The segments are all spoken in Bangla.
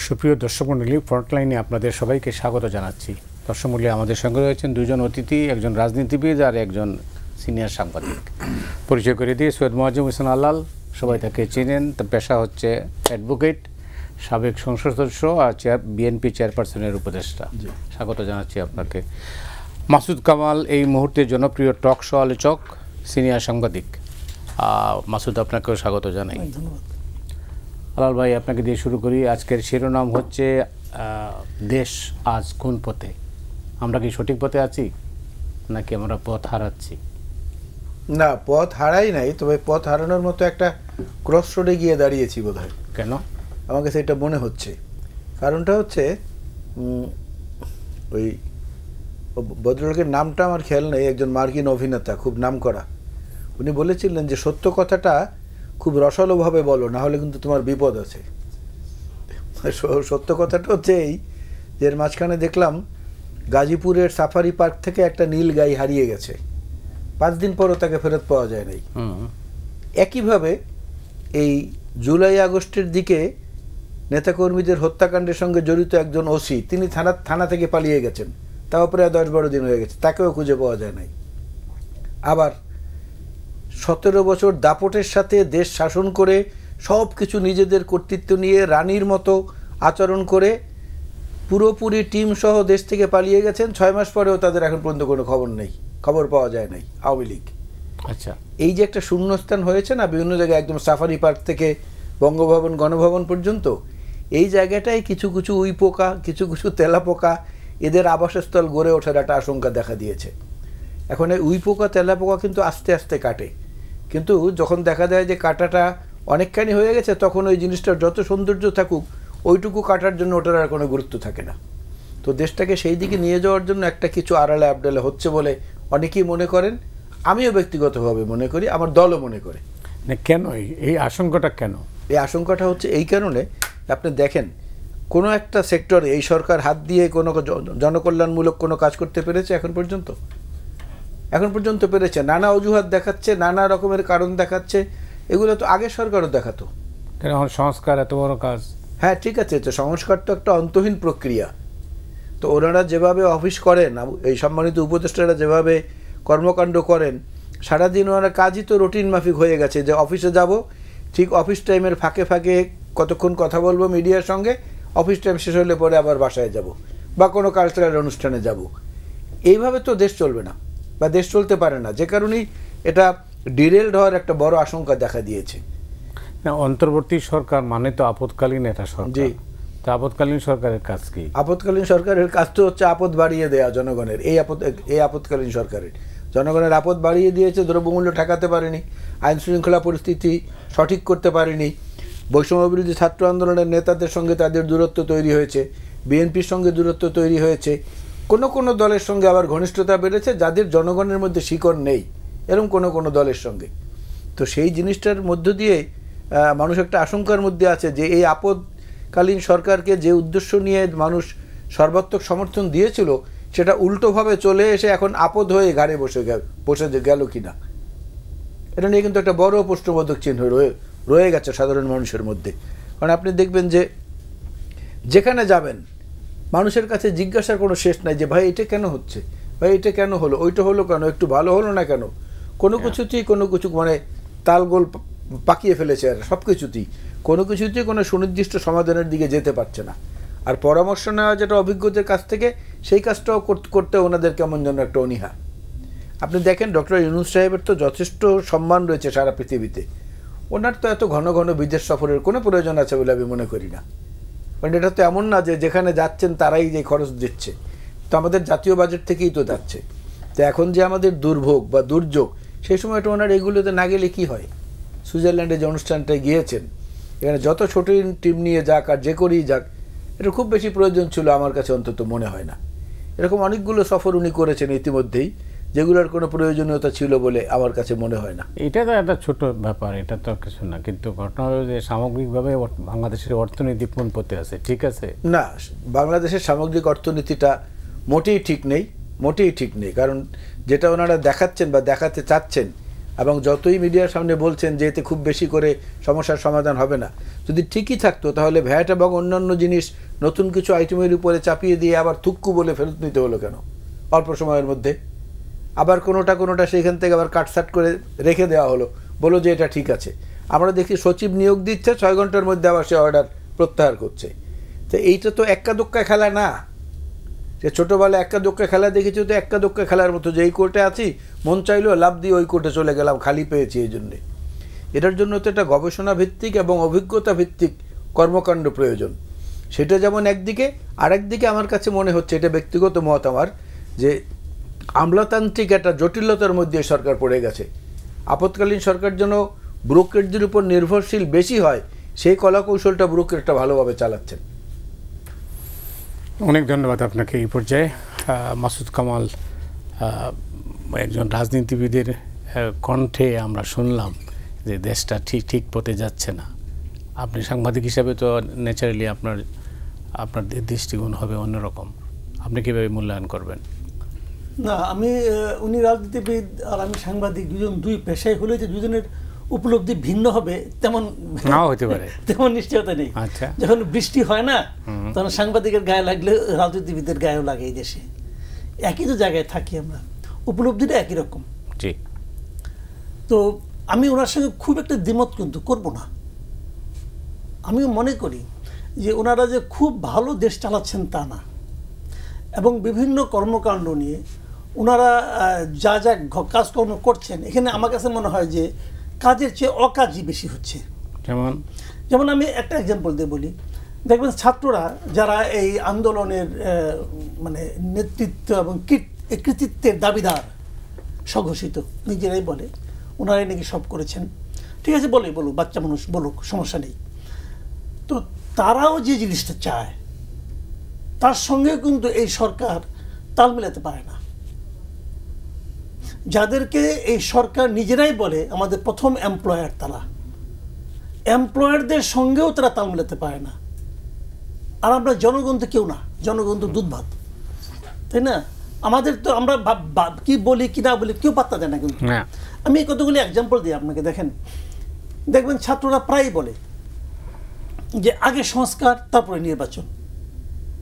সুপ্রিয় দর্শক মণ্ডলী, ফ্রন্টলাইনে আপনাদের সবাইকে স্বাগত জানাচ্ছি। দর্শক মণ্ডলী, আমাদের সঙ্গে রয়েছেন দুজন অতিথি, একজন রাজনীতিবিদ আর একজন সিনিয়র সাংবাদিক। পরিচয় করে দিয়ে সৈয়দ মোয়াজ্জেম হোসেন আলাল, সবাই তাকে চেনেন। তার পেশা হচ্ছে অ্যাডভোকেট, সাবেক সংসদ সদস্য আর বিএনপি চেয়ারপারসনের উপদেষ্টা। স্বাগত জানাচ্ছি আপনাকে। মাসুদ কামাল এই মুহূর্তে জনপ্রিয় টক শো আলোচক, সিনিয়র সাংবাদিক। মাসুদ, আপনাকেও স্বাগত জানাই। ধন্যবাদ। আলাল ভাই, আপনাকে দিয়ে শুরু করি। আজকের শিরোনাম হচ্ছে দেশ আজ কোন পথে? আমরা কি সঠিক পথে আছি নাকি আমরা পথ হারাচ্ছি? না, পথ হারাই নাই, তবে পথ হারানোর মতো একটা ক্রস রোডে গিয়ে দাঁড়িয়েছি বোধহয়। কেন? আমাকে সেটা মনে হচ্ছে। কারণটা হচ্ছে ওই ভদ্রলোকের নামটা আমার খেয়াল নেই, একজন মার্কিন অভিনেতা, খুব নামকরা। উনি বলেছিলেন যে সত্য কথাটা খুব রসালোভাবে বলো, না হলে কিন্তু তোমার বিপদ আছে। সত্য কথাটা হচ্ছে এই যে এর মাঝখানে দেখলাম গাজীপুরের সাফারি পার্ক থেকে একটা নীল গাই হারিয়ে গেছে, 5 দিন পরও তাকে ফেরত পাওয়া যায় নাই। একইভাবে এই জুলাই আগস্টের দিকে নেতাকর্মীদের হত্যাকাণ্ডের সঙ্গে জড়িত একজন ওসি, তিনি থানা থেকে পালিয়ে গেছেন, তাও প্রায় 10-12 দিন হয়ে গেছে, তাকেও খুঁজে পাওয়া যায় নাই। আবার 17 বছর দাপটের সাথে দেশ শাসন করে সব কিছু নিজেদের কর্তৃত্ব নিয়ে রানীর মতো আচরণ করে পুরোপুরি টিম সহ দেশ থেকে পালিয়ে গেছেন, 6 মাস পরেও তাদের এখন পর্যন্ত কোনো খবর নেই, খবর পাওয়া যায় নাই আওয়ামী লীগ। আচ্ছা, এই যে একটা শূন্যস্থান হয়েছে না বিভিন্ন জায়গায়, একদম সাফারি পার্ক থেকে বঙ্গভবন, গণভবন পর্যন্ত, এই জায়গাটায় কিছু কিছু উই পোকা, কিছু কিছু তেলা পোকা, এদের আবাসস্থল গড়ে ওঠার একটা আশঙ্কা দেখা দিয়েছে। এখন এই উই পোকা, তেলা পোকা কিন্তু আস্তে আস্তে কাটে, কিন্তু যখন দেখা যায় যে কাটাটা অনেকখানি হয়ে গেছে, তখন ওই জিনিসটার যত সৌন্দর্য থাকুক, ওইটুকু কাটার জন্য ওটার আর কোনো গুরুত্ব থাকে না। তো দেশটাকে সেই দিকে নিয়ে যাওয়ার জন্য একটা কিছু আড়ালে আবডালে হচ্ছে বলে অনেকেই মনে করেন, আমিও ব্যক্তিগতভাবে মনে করি, আমার দলও মনে করে। কেন এই আশঙ্কাটা? কেন এই আশঙ্কাটা হচ্ছে এই কারণে, আপনি দেখেন কোনো একটা সেক্টরে এই সরকার হাত দিয়ে কোনো জনকল্যাণমূলক কোনো কাজ করতে পেরেছে এখন পর্যন্ত? এখন পর্যন্ত পেরেছে? নানা অজুহাত দেখাচ্ছে, নানা রকমের কারণ দেখাচ্ছে, এগুলো তো আগের সরকারও দেখাতো। সংস্কার এত বড় কাজ। হ্যাঁ, ঠিক আছে, তো সংস্কার তো একটা অন্তহীন প্রক্রিয়া। তো ওনারা যেভাবে অফিস করেন, এই সম্মানিত উপদেষ্টারা যেভাবে কর্মকাণ্ড করেন, সারাদিন ওনারা কাজই তো রুটিন মাফিক হয়ে গেছে, যে অফিসে যাব, ঠিক অফিস টাইমের ফাঁকে ফাঁকে কতক্ষণ কথা বলবো মিডিয়ার সঙ্গে, অফিস টাইম শেষ হলে পরে আবার বাসায় যাব বা কোনো কালচারাল অনুষ্ঠানে যাব। এইভাবে তো দেশ চলবে না বা দেশ চলতে পারে না, যে কারণেই এটা ডিরেলড হওয়ার একটা বড় আশঙ্কা দেখা দিয়েছে। না, অন্তর্বর্তী সরকার মানে তো আপদকালীন একটা সরকার। জি, তো আপদকালীন সরকারের কাজ কি? আপদকালীন সরকারের কাজ তো হচ্ছে আপদ বাড়িয়ে দেয়া জনগণের। এই আপদকালীন সরকারের জনগণের আপদ বাড়িয়ে দিয়েছে, দ্রব্যমূল্য ঠেকাতে পারেনি, আইন শৃঙ্খলা পরিস্থিতি সঠিক করতে পারেনি, বৈষম্যবিরোধী ছাত্র আন্দোলনের নেতাদের সঙ্গে তাদের দূরত্ব তৈরি হয়েছে, বিএনপির সঙ্গে দূরত্ব তৈরি হয়েছে, কোনো কোনো দলের সঙ্গে আবার ঘনিষ্ঠতা বেড়েছে যাদের জনগণের মধ্যে শিকড় নেই, এরকম কোনো কোনো দলের সঙ্গে। তো সেই জিনিসটার মধ্য দিয়ে মানুষ একটা আশঙ্কার মধ্যে আছে যে এই আপদকালীন সরকারকে যে উদ্দেশ্য নিয়ে মানুষ সর্বাত্মক সমর্থন দিয়েছিল, সেটা উল্টোভাবে চলে এসে এখন আপদ হয়ে ঘাড়ে বসে গেল কিনা, এটা নিয়ে কিন্তু একটা বড় প্রশ্নবোধক চিহ্ন রয়ে গেছে সাধারণ মানুষের মধ্যে। কারণ আপনি দেখবেন যে যেখানে যাবেন মানুষের কাছে জিজ্ঞাসার কোনো শেষ নাই যে ভাই এটা কেন হচ্ছে, ভাই এটা কেন হলো, ওইটা হলো কেন, একটু ভালো হলো না কেন, কোনো কিছুতেই কোনো কিছু মানে তালগোল পাকিয়ে ফেলেছে, আর সব কিছুতেই কোনো কিছুতেই কোনো সুনির্দিষ্ট সমাধানের দিকে যেতে পারছে না। আর পরামর্শ নেওয়া যেটা অভিজ্ঞদের কাছ থেকে, সেই কাজটাও করতে ওনাদের কেমন যেন একটা অনীহা। আপনি দেখেন ডক্টর ইউনূস সাহেবের তো যথেষ্ট সম্মান রয়েছে সারা পৃথিবীতে, ওনার তো এত ঘন ঘন বিদেশ সফরের কোনো প্রয়োজন আছে বলে আমি মনে করি না। কারণ এটা তো এমন না যে যেখানে যাচ্ছেন তারাই যে খরচ দিচ্ছে, তো আমাদের জাতীয় বাজেট থেকেই তো যাচ্ছে। তো এখন যে আমাদের দুর্ভোগ বা দুর্যোগ, সেই সময়টা ওনার এগুলোতে না গেলে কী হয়? সুইজারল্যান্ডে যে অনুষ্ঠানটায় গিয়েছেন, এখানে যত ছোট টিম নিয়ে যাক আর যে করেই যাক, এটা খুব বেশি প্রয়োজন ছিল আমার কাছে অন্তত মনে হয় না। এরকম অনেকগুলো সফর উনি করেছেন ইতিমধ্যেই, যেগুলোর কোনো প্রয়োজনীয়তা ছিল বলে আমার কাছে মনে হয় না। এটা তো একটা ছোট ব্যাপার, এটা তো কিছু না, কিন্তু ঘটনা হলো যে সামগ্রিকভাবে বাংলাদেশের অর্থনীতি কোন পথে আছে? ঠিক আছে না, বাংলাদেশের সামগ্রিক অর্থনীতিটা মোটেই ঠিক নেই, মোটেই ঠিক নেই। কারণ যেটা ওনারা দেখাচ্ছেন বা দেখাতে চাচ্ছেন, এবং যতই মিডিয়ার সামনে বলছেন যে এতে খুব বেশি করে সমস্যার সমাধান হবে না, যদি ঠিকই থাকতো তাহলে ভ্যাট এবং অন্যান্য জিনিস নতুন কিছু আইটেমের উপরে চাপিয়ে দিয়ে আবার থুক্কু বলে ফেরত নিতে হলো কেন অল্প সময়ের মধ্যে? আবার কোনোটা সেইখান থেকে আবার কাটসাট করে রেখে দেওয়া হলো, বলো যে এটা ঠিক আছে। আমরা দেখি সচিব নিয়োগ দিচ্ছে, 6 ঘন্টার মধ্যে আবার সে অর্ডার প্রত্যাহার করছে। তো এইটা তো এক্কা দোক্কা খেলা না, যে ছোটোবেলায় এক্কা দোক্কা খেলা দেখেছি, তো এক্কা দোক্কা খেলার মতো যে এই কোর্টে আছি, মন চাইলো লাভ দিয়ে ওই কোর্টে চলে গেলাম, খালি পেয়েছি এই জন্যে। এটার জন্য তো একটা গবেষণা ভিত্তিক এবং অভিজ্ঞতা ভিত্তিক কর্মকাণ্ড প্রয়োজন। সেটা যেমন একদিকে, আরেকদিকে আমার কাছে মনে হচ্ছে, এটা ব্যক্তিগত মত আমার, যে আমলাতান্ত্রিক একটা জটিলতার মধ্যে সরকার পড়ে গেছে। আপৎকালীন সরকার যেন ব্রোকারদের উপর নির্ভরশীল বেশি হয়, সেই কলাকৌশলটা ব্রোকারটা ভালোভাবে চালাচ্ছেন। অনেক ধন্যবাদ আপনাকে এই পর্যায়ে। মাসুদ কামাল, একজন রাজনীতিবিদের কণ্ঠে আমরা শুনলাম যে দেশটা ঠিক পথে যাচ্ছে না। আপনি সাংবাদিক হিসাবে তো ন্যাচারালি আপনার দৃষ্টিকোণ হবে অন্যরকম। আপনি কীভাবে মূল্যায়ন করবেন? না, আমি উনি রাজনীতিবিদ আর আমি সাংবাদিক, দুই পেশায় হলে যে দুজনের উপলব্ধি ভিন্ন হবে তেমন নাও হতে পারে, তেমন নিশ্চয়তা নেই। আচ্ছা, যখন বৃষ্টি হয় না তখন সাংবাদিকের গায়ে লাগলে রাজনীতিবিদের গায়েও লাগে। এই দেশে একই তো জায়গায় থাকি আমরা, উপলব্ধিটা একই রকম। জি। তো আমি ওনার সঙ্গে খুব একটা দ্বিমত কিন্তু করব না। আমিও মনে করি যে ওনারা যে খুব ভালো দেশ চালাচ্ছেন তা না, এবং বিভিন্ন কর্মকাণ্ড নিয়ে ওনারা যা কাজকর্ম করছেন, এখানে আমার কাছে মনে হয় যে কাজের চেয়ে অকাজই বেশি হচ্ছে। যেমন আমি একটা এক্সাম্পল দিয়ে বলি, দেখবেন ছাত্ররা যারা এই আন্দোলনের মানে নেতৃত্ব এবং কৃতিত্বের দাবিদার, স্বঘোষিত নিজেরাই বলে ওনারাই নাকি সব করেছেন, ঠিক আছে, বলুক, বাচ্চা মানুষ বলুক, সমস্যা নেই। তো তারাও যে জিনিসটা চায় তার সঙ্গে কিন্তু এই সরকার তাল মেলাতে পারে না। যাদেরকে এই সরকার নিজেরাই বলে আমাদের প্রথম এমপ্লয়ার, তারা এমপ্লয়ারদের সঙ্গেও তারা তাল মেলাতে পারে না। আর আমরা জনগণ তো কেউ না, জনগণ তো দুধ ভাত, তাই না? আমাদের তো আমরা কি বলি কি না বলি কেউ পাত্তা দেয় না। কিন্তু আমি কতগুলি এক্সাম্পল দিই আপনাকে। দেখবেন ছাত্ররা প্রায়ই বলে যে আগে সংস্কার তারপরে নির্বাচন।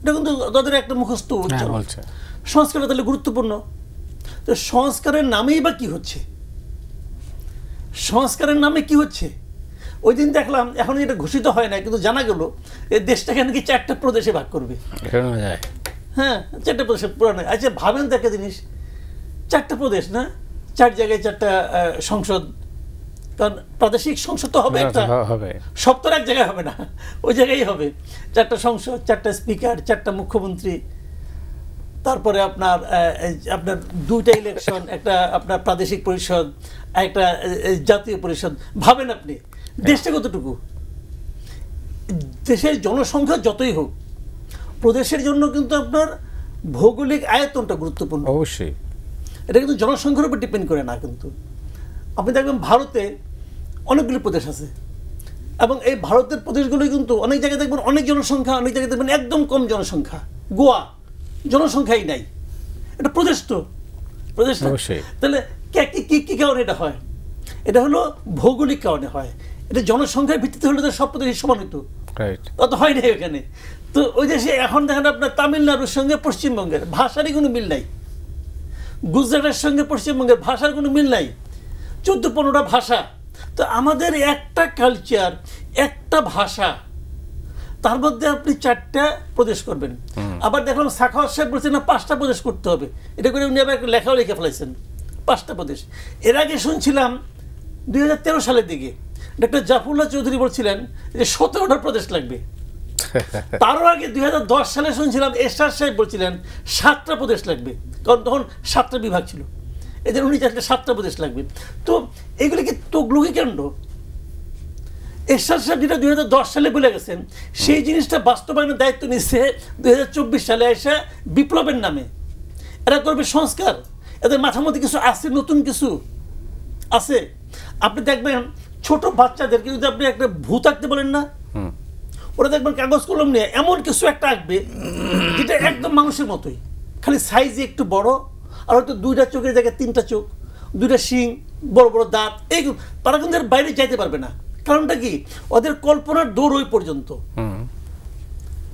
এটা কিন্তু তাদের একটা মুখস্থ উচ্চারণ। সংস্কারটা তাহলে গুরুত্বপূর্ণ। তো সংস্কারের নামেই বা কি হচ্ছে? সংস্কারের নামে কি হচ্ছে? ওই দিন দেখলাম, এখন এটা ঘোষিত হয় না, কিন্তু জানা গেল এই দেশটাকে নাকি 4টা প্রদেশে ভাগ করবে। হ্যাঁ, 4টা প্রদেশে পুরানো। আচ্ছা ভাবেন তো একটা জিনিস, 4টা প্রদেশ না, 4 জায়গায় 4টা সংসদ, কারণ প্রাদেশিক সংসদ তো হবে একটা, সব তো এক জায়গায় হবে না, ওই জায়গায় হবে। 4টা সংসদ, 4টা স্পিকার, 4টা মুখ্যমন্ত্রী, তারপরে আপনার 2টা ইলেকশন, একটা আপনার প্রাদেশিক পরিষদ, একটা জাতীয় পরিষদ। ভাবেন আপনি দেশটা কতটুকু? দেশের জনসংখ্যা যতই হোক, প্রদেশের জন্য কিন্তু আপনার ভৌগোলিক আয়তনটা গুরুত্বপূর্ণ। অবশ্যই এটা কিন্তু জনসংখ্যার উপর ডিপেন্ড করে না। কিন্তু আপনি দেখবেন ভারতে অনেকগুলি প্রদেশ আছে, এবং এই ভারতের প্রদেশগুলো কিন্তু অনেক জায়গায় দেখবেন অনেক জনসংখ্যা, অনেক জায়গায় দেখবেন একদম কম জনসংখ্যা। গোয়া জনসংখ্যাই নাই, এটা প্রদেশ তো, প্রদেশ। তাহলে কি কারণে এটা হয়? এটা হলো ভৌগোলিক কারণে হয়। এটা জনসংখ্যার ভিত্তিতে হলে তো সব প্রদেশ সমান হতো, তত হয় নাই ওখানে। তো ওই দেশে এখন দেখেন আপনার তামিলনাড়ুর সঙ্গে পশ্চিমবঙ্গের ভাষারই কোনো মিল নাই, গুজরাটের সঙ্গে পশ্চিমবঙ্গের ভাষার কোনো মিল নাই, 14-15টা ভাষা। তো আমাদের একটা কালচার, একটা ভাষা, তার মধ্যে আপনি 4টা প্রদেশ করবেন। আবার দেখলাম সাখাওয়াত সাহেব বলছেন না 5টা প্রদেশ করতে হবে, এটা করে উনি আবার একটা লেখাও লিখে ফেলাইছেন, 5টা প্রদেশ। এর আগে শুনছিলাম 2013 সালের দিকে ডক্টর জাফরুল্লাহ চৌধুরী বলছিলেন যে 17টা প্রদেশ লাগবে। তারও আগে 2010 সালে শুনছিলাম এরশাদ সাহেব বলছিলেন 7টা প্রদেশ লাগবে, কারণ তখন 7টা বিভাগ ছিল। এদের উনি চাইলে 7টা প্রদেশ লাগবে। তো এগুলি কি তগলুকি কাণ্ড? এরশাদ সাহেব যেটা 2010 সালে বলে গেছেন, সেই জিনিসটা বাস্তবায়নের দায়িত্ব নিচ্ছে 2024 সালে এসে বিপ্লবের নামে। এরা করবে সংস্কার, এদের মাথার মধ্যে কিছু আছে, নতুন কিছু আছে। আপনি দেখবেন ছোট বাচ্চাদেরকে যদি আপনি একটা ভূত আঁকতে বলেন না, ওরা দেখবেন কাগজ কলম নিয়ে এমন কিছু একটা আঁকবে যেটা একদম মানুষের মতোই, খালি সাইজে একটু বড়, আর হয়তো 2টা চোখের জায়গায় 3টা চোখ, দুইটা শিং, বড় বড় দাঁত, এই তারা কিন্তু এর বাইরে যাইতে পারবে না। কারণটা কি? ওদের কল্পনার দৌড় ওই পর্যন্ত।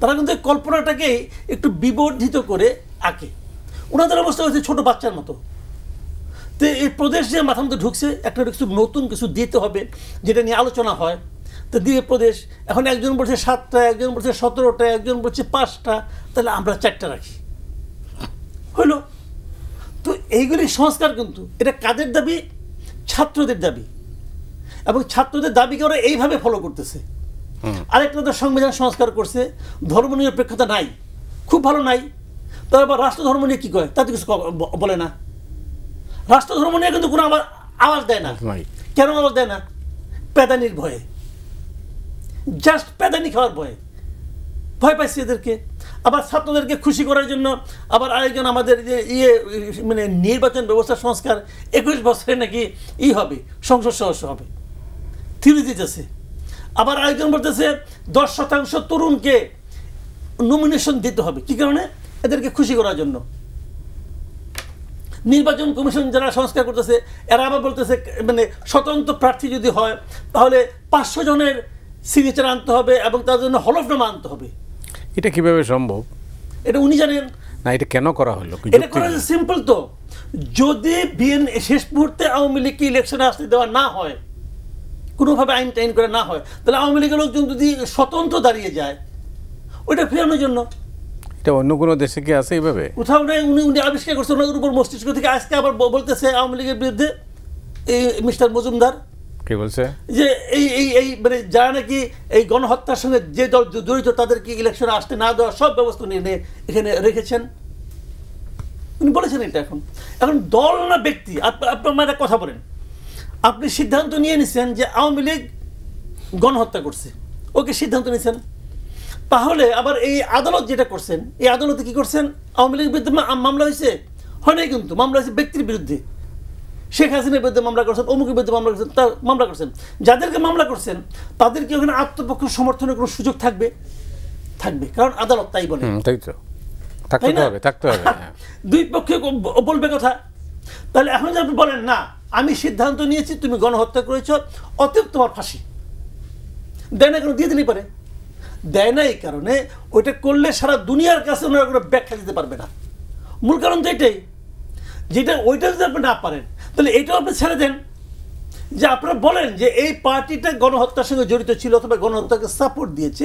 তারা কিন্তু এই কল্পনাটাকে একটু বিবর্ধিত করে আঁকে। ওনাদের অবস্থা হচ্ছে ছোট বাচ্চার মতো। তো এই প্রদেশ যে মাথার মধ্যে ঢুকছে, একটা কিছু নতুন কিছু দিতে হবে যেটা নিয়ে আলোচনা হয়। তো দিয়ে প্রদেশ এখন একজন বলছে 7টা, একজন বলছে 17টা, একজন বলছে 5টা, তাহলে আমরা 4টা রাখি, হইল। তো এইগুলি সংস্কার কিন্তু এটা কাদের দাবি? ছাত্রদের দাবি। এবং ছাত্রদের দাবিকে ওরা এইভাবে ফলো করতেছে। আরেকটা তো সংবিধান সংস্কার করছে, ধর্মনিরপেক্ষতা নাই, খুব ভালো নাই। তারপর আবার রাষ্ট্র ধর্ম নিয়ে কী কয়? তাতে কিছু বলে না। রাষ্ট্র ধর্ম নিয়ে কিন্তু কোনো আওয়াজ দেয় না। কেন আওয়াজ দেয় না? প্যাদানির ভয়ে, জাস্ট প্যাদানি খাওয়ার ভয়ে ভয় পাইছে এদেরকে। আবার ছাত্রদেরকে খুশি করার জন্য আবার আরেকজন আমাদের যে মানে নির্বাচন ব্যবস্থা সংস্কার 21 বছরে নাকি হবে, সংসদ সদস্য হবে, থিওরি দিতেছে। আবার আরেকজন বলতেছে 10% তরুণকে নমিনেশন দিতে হবে। কি কারণে? এদেরকে খুশি করার জন্য। নির্বাচন কমিশন যারা সংস্কার করতেছে এরা আবার বলতেছে মানে স্বতন্ত্র প্রার্থী যদি হয় তাহলে 500 জনের সিগনেচার আনতে হবে এবং তার জন্য হলফনামা আনতে হবে। এটা কিভাবে সম্ভব? এটা উনি জানেন না। এটা কেন করা হলো? এটা করা সিম্পল তো। যদি শেষ মুহূর্তে আওয়ামী লীগকে ইলেকশনে আসতে দেওয়া না হয়, কোনোভাবে আইন টাইন করে না হয়, তাহলে আওয়ামী লীগের লোকজন যদি স্বতন্ত্র দাঁড়িয়ে যায় ওইটা ফেরানোর জন্য। এটা অন্য কোনো দেশে কি আছে এইভাবে? কোথাও নেই। উনি আবিষ্কার করছেন ওনাদের উপর মস্তিষ্ক থেকে। আজকে আবার বলতেছে আওয়ামী লীগের বিরুদ্ধে এই মিস্টার মজুমদার কি বলছে যে এই মানে যারা নাকি এই গণহত্যার সঙ্গে যে দল জড়িত তাদেরকে ইলেকশনে আসতে না দেওয়ার সব ব্যবস্থা নিয়ে এখানে রেখেছেন। উনি বলেছেন এটা। এখন দল না ব্যক্তি? আপনার একটা কথা বলেন, আপনি সিদ্ধান্ত নিয়ে নিছেন যে আওয়ামী লীগ গণহত্যা করছে, ওকে সিদ্ধান্ত নিয়েছেন। তাহলে আবার এই আদালত যেটা করছেন, এই আদালতে কি করছেন? আওয়ামী লীগের বিরুদ্ধে মামলা হয়েছে? হয় নাই কিন্তু। মামলা হয়েছে ব্যক্তির বিরুদ্ধে। শেখ হাসিনার বিরুদ্ধে মামলা করছেন, অমুকের বিরুদ্ধে মামলা করছেন, তা মামলা করছেন। যাদেরকে মামলা করছেন তাদেরকে ওখানে আত্মপক্ষ সমর্থনের কোনো সুযোগ থাকবে? কারণ আদালত তাই বলে। তাই তো, থাকতে হবে। দুই পক্ষে বলবে কথা। তাহলে এখন যদি আপনি বলেন না আমি সিদ্ধান্ত নিয়েছি তুমি গণহত্যা করেছ, অতএব তোমার ফাঁসি, দেয় না কেন? দিয়ে দিলেই পারে। দেয় না এই কারণে ওইটা করলে সারা দুনিয়ার কাছে ওনারা কোনো ব্যাখ্যা দিতে পারবে না। মূল কারণ তো এটাই, যেটা ওইটা যদি আপনি না পারেন তাহলে এইটাও আপনি ছেড়ে দেন। যে আপনারা বলেন যে এই পার্টিটা গণহত্যার সঙ্গে জড়িত ছিল অথবা গণহত্যাকে সাপোর্ট দিয়েছে,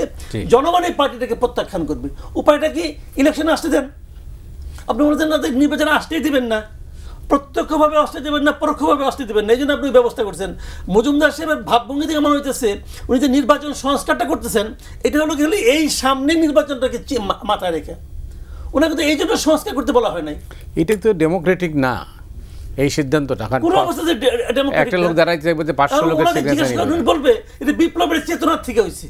জনগণ এই পার্টিটাকে প্রত্যাখ্যান করবে। উপায়টা কি? ইলেকশনে আসতে দেন। আপনি বলছেন না নির্বাচনে আসতেই দিবেন না, প্রত্যক্ষভাবে আসতে দেবেন না, পরোক্ষভাবে আসতে দেবেন না। এই জন্য আপনি ব্যবস্থা করছেন। মজুমদার সাহেবের ভাবভঙ্গি থেকে মনে হইতেছে উনি যে নির্বাচন সংস্কারটা করতেছেন এটা হলো কি এই সামনে নির্বাচনটাকে মাথায় রেখে। ওনাকে তো এই জন্য সংস্কার করতে বলা হয় নাই। এটা তো ডেমোক্রেটিক না এই সিদ্ধান্তটা। কোন অবস্থাতে একটা লোক দাঁড়াইতে চাইবে যে 500 লোকের সিগনেচার বলবে এটা বিপ্লবের চেতনার থেকে হয়েছে।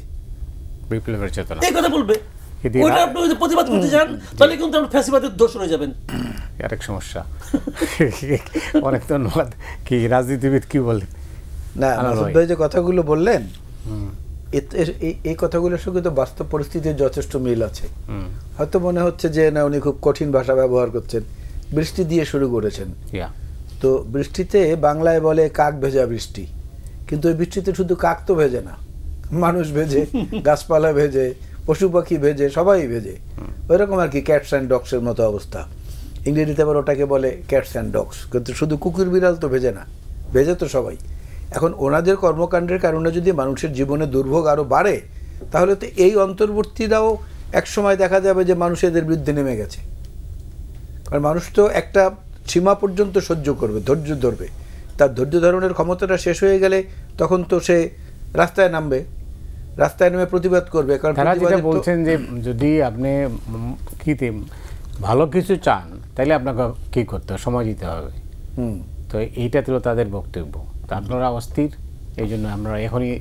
বিপ্লবের চেতনা এই কথা বলবে। ওইটা আপনি যদি প্রতিবাদ করতে যান তাহলে কিন্তু আপনি ফ্যাসিবাদের দোষ হয়ে যাবেন। আরেক সমস্যা। অনেক ধন্যবাদ। কি রাজনীতিবিদ কি বলেন? না, মাসুদ ভাই যে কথাগুলো বললেন এই কথাগুলোর সঙ্গে তো বাস্তব পরিস্থিতির যথেষ্ট মিল আছে। হয়তো মনে হচ্ছে যে না উনি খুব কঠিন ভাষা ব্যবহার করছেন। বৃষ্টি দিয়ে শুরু করেছেন। তো বৃষ্টিতে বাংলায় বলে কাক ভেজা বৃষ্টি, কিন্তু ওই বৃষ্টিতে শুধু কাক তো ভেজে না, মানুষ ভেজে, গাছপালা ভেজে, পশু পাখি ভেজে, সবাই ভেজে। ওই রকম আর কি, ক্যাটস অ্যান্ড ডগসের মতো অবস্থা। ইংরেজিতে আবার ওটাকে বলে ক্যাটস অ্যান্ড ডগস। কিন্তু শুধু কুকুর বিড়াল তো ভেজে না, ভেজে তো সবাই। এখন ওনাদের কর্মকাণ্ডের কারণে যদি মানুষের জীবনে দুর্ভোগ আরও বাড়ে তাহলে তো এই অন্তর্বর্তীরাও একসময় দেখা যাবে যে মানুষ এদের বিরুদ্ধে নেমে গেছে। কারণ মানুষ তো একটা সীমা পর্যন্ত সহ্য করবে, ধৈর্য ধরবে। তার ধৈর্য ধারণের ক্ষমতাটা শেষ হয়ে গেলে তখন তো সে রাস্তায় নামবে, রাস্তায় নেমে প্রতিবাদ করবে। কারণ যেটা বলছেন যে যদি আপনি কিতে ভালো কিছু চান তাহলে আপনাকে কি করতে হবে, সময় দিতে হবে। তো এইটা ছিল তাদের বক্তব্য। তো আপনারা অস্থির, এই জন্য আমরা এখনই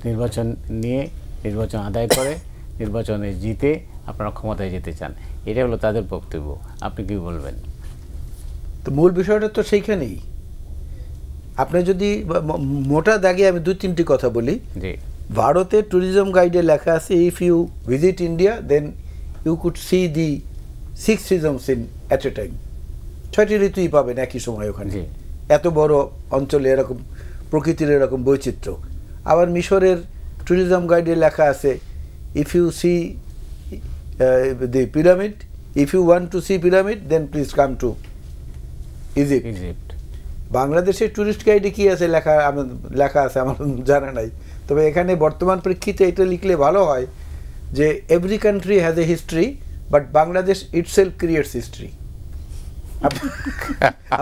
নির্বাচন নিয়ে নির্বাচন আদায় করে নির্বাচনে জিতে আপনারা ক্ষমতায় যেতে চান, এটা হলো তাদের বক্তব্য। আপনি কি বলবেন? তো মূল বিষয়টা তো সেইখানেই। আপনি যদি মোটা দাগে আমি 2-3টি কথা বলি। ভারতের ট্যুরিজম গাইডে লেখা আছে if you visit India then you could see the 6 seasons in at a time. 6টি ঋতুই পাবেন একই সময় ওখানে। এত বড় অঞ্চলে এরকম প্রকৃতির এরকম বৈচিত্র্য। আবার মিশরের ট্যুরিজম গাইডে লেখা আছে, if you see the pyramid, if you want to see pyramid then please come to Egypt. বাংলাদেশের ট্যুরিস্ট গাইডে কি আছে লেখা আছে আমার জানা নাই, তবে এখানে বর্তমান প্রেক্ষিতে এটা লিখলে ভালো হয় যে every country has a history but Bangladesh itself creates history.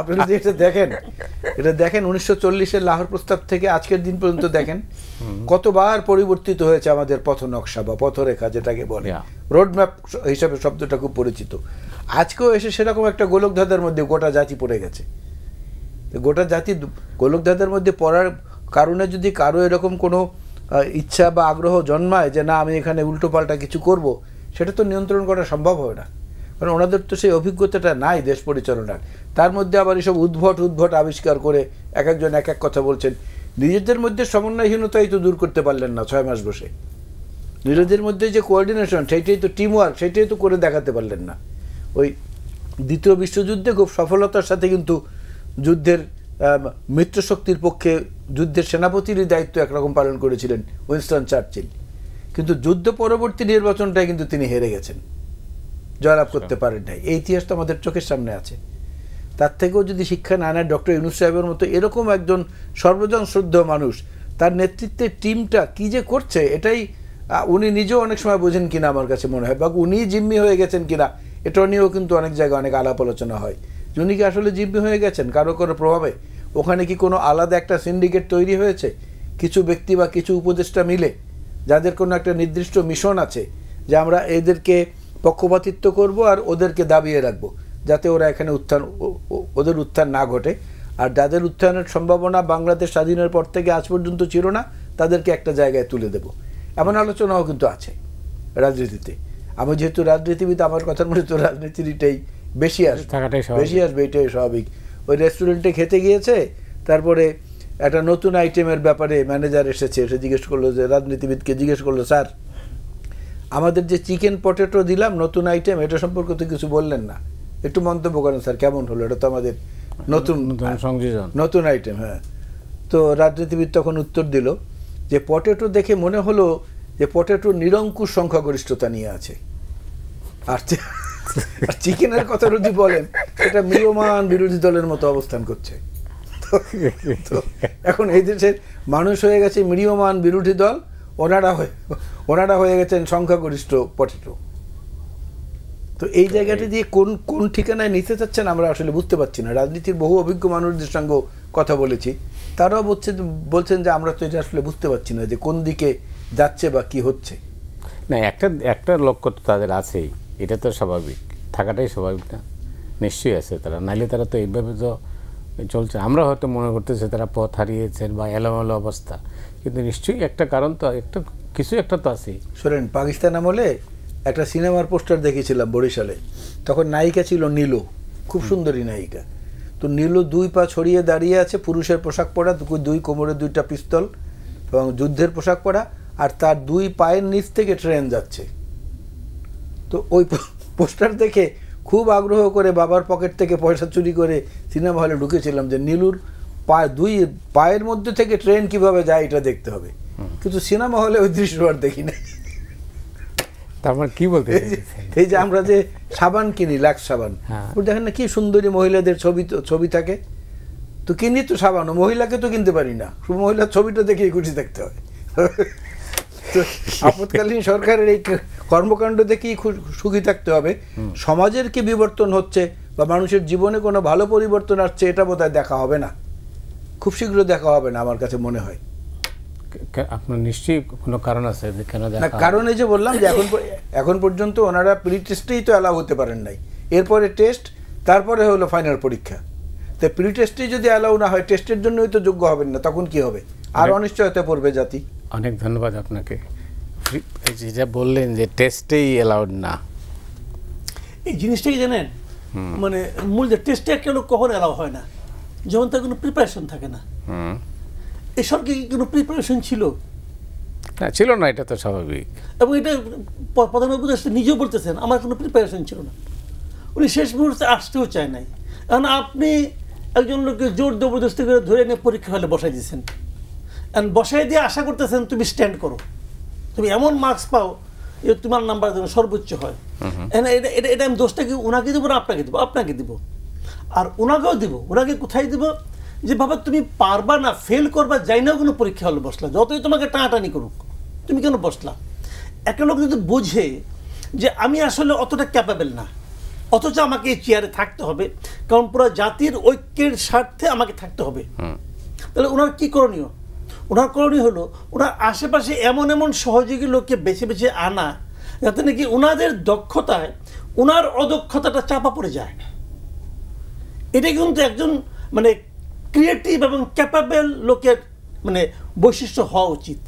আপনি যদি এটা দেখেন 1940-এর লাহোর প্রস্তাব থেকে আজকের দিন পর্যন্ত দেখেন কতবার পরিবর্তিত হয়েছে আমাদের পথ নকশা বা পথরেখা যেটাকে বলে, রোড ম্যাপ হিসাবে শব্দটা খুব পরিচিত। আজকেও এসে সেরকম একটা গোলকধাঁধার মধ্যে গোটা জাতি পড়ে গেছে। গোটা জাতি গোলকধাঁধার মধ্যে পড়ার কারণে যদি কারো এরকম কোনো ইচ্ছা বা আগ্রহ জন্মায় যে না আমি এখানে উল্টোপাল্টা কিছু করব, সেটা তো নিয়ন্ত্রণ করা সম্ভব হয় না, কারণ ওনাদের তো সেই অভিজ্ঞতাটা নাই দেশ পরিচালনার। তার মধ্যে আবার এসব উদ্ভট আবিষ্কার করে এক একজন এক এক কথা বলছেন। নিজেদের মধ্যে সমন্বয়হীনতাই তো দূর করতে পারলেন না 6 মাস বসে। নিজেদের মধ্যে যে কোঅর্ডিনেশন, সেইটাই তো টিমওয়ার্ক, সেইটাই তো করে দেখাতে পারলেন না। ওই দ্বিতীয় বিশ্বযুদ্ধে খুব সফলতার সাথে কিন্তু যুদ্ধের মিত্রশক্তির পক্ষে যুদ্ধের সেনাপতিরই দায়িত্ব একরকম পালন করেছিলেন উইনস্টন চার্চিল, কিন্তু যুদ্ধ পরবর্তী নির্বাচনটাই কিন্তু তিনি হেরে গেছেন, জয়লাভ করতে পারেন নাই। এই ইতিহাস তো আমাদের চোখের সামনে আছে। তার থেকেও যদি শিক্ষা না নেয় ডক্টর ইউনূস সাহেবের মতো এরকম একজন সর্বজন শ্রদ্ধেয় মানুষ, তার নেতৃত্বে টিমটা কি যে করছে, এটাই উনি নিজেও অনেক সময় বোঝেন কিনা আমার কাছে মনে হয়, বা উনি জিম্মি হয়ে গেছেন কিনা এটা নিয়েও কিন্তু অনেক জায়গায় অনেক আলাপ আলোচনা হয়। উনি কি আসলে জিম্মি হয়ে গেছেন কারো প্রভাবে? ওখানে কি কোনো আলাদা একটা সিন্ডিকেট তৈরি হয়েছে, কিছু ব্যক্তি বা কিছু উপদেষ্টা মিলে, যাদের কোনো একটা নির্দিষ্ট মিশন আছে যে আমরা এদেরকে পক্ষপাতিত্ব করব আর ওদেরকে দাবিয়ে রাখবো যাতে ওরা এখানে ওদের উত্থান না ঘটে, আর যাদের উত্থানের সম্ভাবনা বাংলাদেশ স্বাধীনের পর থেকে আজ পর্যন্ত ছিল না তাদেরকে একটা জায়গায় তুলে দেব, এমন আলোচনাও কিন্তু আছে রাজনীতিতে। আমি যেহেতু রাজনীতিবিদ, আমার কথার মধ্যে তো রাজনীতিটাই বেশি আসবে, এটাই স্বাভাবিক। ওই রেস্টুরেন্টে খেতে গিয়েছে, তারপরে একটা নতুন আইটেমের ব্যাপারে ম্যানেজার এসে জিজ্ঞেস করলো, যে রাজনীতিবিদকে জিজ্ঞেস করলো, স্যার আমাদের যে চিকেন পটেটো দিলাম নতুন আইটেম, এটা সম্পর্কে তো কিছু বললেন না, একটু মন্তব্য করেন স্যার, কেমন হলো, এটা তো আমাদের নতুন আইটেম। হ্যাঁ, তো রাজনীতিবিদ তখন উত্তর দিল যে পটেটো দেখে মনে হলো যে পটেটো নিরঙ্কুশ সংখ্যাগরিষ্ঠতা নিয়ে আছে, আর চিকেনের কথা যদি বলেন এটা ম্রিয়মান বিরোধী দলের মতো অবস্থান করছে। তো এখন এই দেশের মানুষ হয়ে গেছে ম্রিয়মান বিরোধী দল, ওনারা হয়ে গেছেন সংখ্যাগরিষ্ঠ পটেটো। তো এই জায়গাটা দিয়ে কোন ঠিকানায় নিতে চাচ্ছেন আমরা আসলে বুঝতে পারছি না। রাজনীতির বহু অভিজ্ঞ মানুষদের সঙ্গে কথা বলেছি, তারাও বলছেন যে আমরা তো এটা আসলে বুঝতে পারছি না যে কোন দিকে যাচ্ছে বা কি হচ্ছে। না, একটা লক্ষ্য তো তাদের আছেই, এটা তো স্বাভাবিক, থাকাটাই স্বাভাবিক না, নিশ্চয়ই আছে তারা, নাইলে তারা তো এইভাবে তো চলছে। আমরা হয়তো মনে করতেছি তারা পথ হারিয়েছেন বা এলোমেলো অবস্থা, কিন্তু নিশ্চয়ই একটা কারণ তো, কিছু একটা তো আছে। শোনেন, পাকিস্তান আমলে একটা সিনেমার পোস্টার দেখেছিলাম বরিশালে, তখন নায়িকা ছিল নীলু, খুব সুন্দরী নায়িকা। তো নীলু 2 পা ছড়িয়ে দাঁড়িয়ে আছে, পুরুষের পোশাক পরা, 2 কোমরে 2টা পিস্তল এবং যুদ্ধের পোশাক পরা, আর তার 2 পায়ের নিচ থেকে ট্রেন যাচ্ছে। তো ওই পোস্টার দেখে খুব আগ্রহ করে বাবার পকেট থেকে পয়সা চুরি করে সিনেমা হলে ঢুকেছিলাম যে নীলুর 2 পায়ের মধ্যে থেকে ট্রেন কিভাবে যায় এটা দেখতে হবে, কিন্তু সিনেমা হলে ওই দৃশ্য আর দেখি না। তারপর কি বলতে, এই যে আমরা যে সাবান কিনি, লাক্স সাবান, দেখেন না কি সুন্দরী মহিলাদের ছবি থাকে, তো কিনি তো সাবান, মহিলাকে তো কিনতে পারি না, মহিলার ছবিটা দেখেই খুশি থাকতে হয়। তো আপৎকালীন সরকারের এই কর্মকাণ্ড দেখেই সুখী থাকতে হবে। সমাজের কি বিবর্তন হচ্ছে বা মানুষের জীবনে কোনো ভালো পরিবর্তন আসছে এটা বোধহয় দেখা হবে না, খুব শীঘ্র দেখা হবে না আমার কাছে মনে হয়। আপনার নিশ্চয়ই কোনো কারণ আছে যে কেন দেখা? কারণ এই যে বললাম যে এখন পর্যন্ত ওনারা প্রি টেস্টেই তো অ্যালাউ হতে পারেন নাই, এরপরে টেস্ট, তারপরে হলো ফাইনাল পরীক্ষা। তো প্রি টেস্টেই যদি অ্যালাউ না হয়, টেস্টের জন্যই তো যোগ্য হবেন না, তখন কি হবে? আর অনিশ্চয়তা পড়বে জাতি। অনেক ধন্যবাদ আপনাকে। যেটা বললেন যে টেস্টেই অ্যালাউড না, এই জিনিসটাই জানেন, মানে মূল যে টেস্টে একটা লোক কখন অ্যালাউ হয় না, যখন তার কোনো প্রিপারেশন থাকে না। এই সরকার কি কোনো প্রিপারেশন ছিল? না, ছিল না, এটা তো স্বাভাবিক। এবং এটা প্রধান উপদেষ্টা নিজেও বলতেছেন আমার কোনো প্রিপারেশন ছিল না, উনি শেষ মুহূর্তে আসতেও চায় নাই। কারণ আপনি একজন লোককে জোর জবরদস্তি করে ধরে এনে পরীক্ষা হলে বসাই দিয়েছেন, অ্যান্ড বসাই দিয়ে আশা করতেছেন তুমি স্ট্যান্ড করো, তুমি এমন মার্কস পাও যে তোমার নাম্বার যেন সর্বোচ্চ হয়। এটা আমি দোষটা কি ওনাকে দেবো না আপনাকে দেবো? আপনাকে দিব। আর ওনাকেও দিব। ওনাকে কোথায় দিব? যে বাবা তুমি পারবা না, ফেল করবা, যাই না কোনো পরীক্ষা হলে বসলা, যতই তোমাকে টানাটানি করুক, তুমি কেন বসলা? একটা লোক যদি বোঝে যে আমি আসলে অতটা ক্যাপাবেল না, অথচ আমাকে এই চেয়ারে থাকতে হবে, কারণ পুরো জাতির ঐক্যের স্বার্থে আমাকে থাকতে হবে, তাহলে ওনার কি করণীয়? ওনার করণীয় হলো ওনার আশেপাশে এমন এমন সহযোগী লোককে বেছে বেছে আনা, যাতে নাকি ওনাদের দক্ষতায় ওনার অদক্ষতাটা চাপা পড়ে যায়। এটা কিন্তু একজন মানে ক্রিয়েটিভ এবং ক্যাপাবেল লোকের মানে বৈশিষ্ট্য হওয়া উচিত।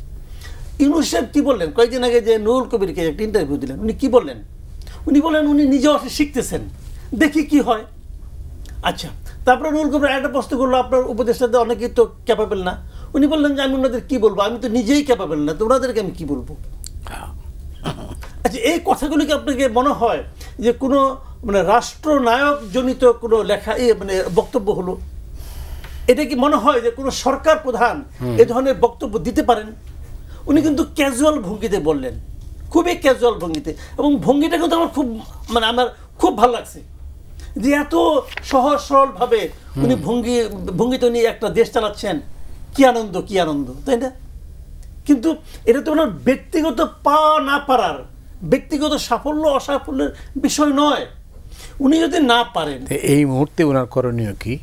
ইউনূস সাহেব কি বললেন কয়েকদিন আগে, যে নুরুল কবিরকে একটা ইন্টারভিউ দিলেন, উনি কি বললেন? উনি বলেন উনি নিজেও শিখতেছেন, দেখি কি হয়। আচ্ছা, তারপরে নুরুল কবির একটা প্রশ্ন করলো, আপনার উপদেষ্টাদের অনেকেই তো ক্যাপাবেল না। উনি বললেন যে আমি ওনাদের কি বলবো, আমি তো নিজেই ক্যাপাবেল না, তো ওনাদেরকে আমি কি বলবো? আচ্ছা, এই কথাগুলিকে আপনাকে মনে হয় যে কোনো মানে রাষ্ট্রনায়ক জনিত কোনো লেখা মানে বক্তব্য হলো? এটা কি মনে হয় যে কোনো সরকার প্রধান এ ধরনের বক্তব্য দিতে পারেন? উনি কিন্তু ক্যাজুয়াল ভঙ্গিতে বললেন, খুবই ক্যাজুয়াল ভঙ্গিতে, এবং ভঙ্গিটা কিন্তু আমার খুব ভালো লাগছে যে এত সহজ সরলভাবে উনি ভঙ্গিতে উনি একটা দেশ চালাচ্ছেন। কি আনন্দ, কি আনন্দ, তাই না? কিন্তু এটা তো ওনার ব্যক্তিগত না পারার, ব্যক্তিগত সাফল্য অসাফল্যের বিষয় নয়। উনি যদি না পারেন, এই মুহূর্তে ওনার করণীয় কি?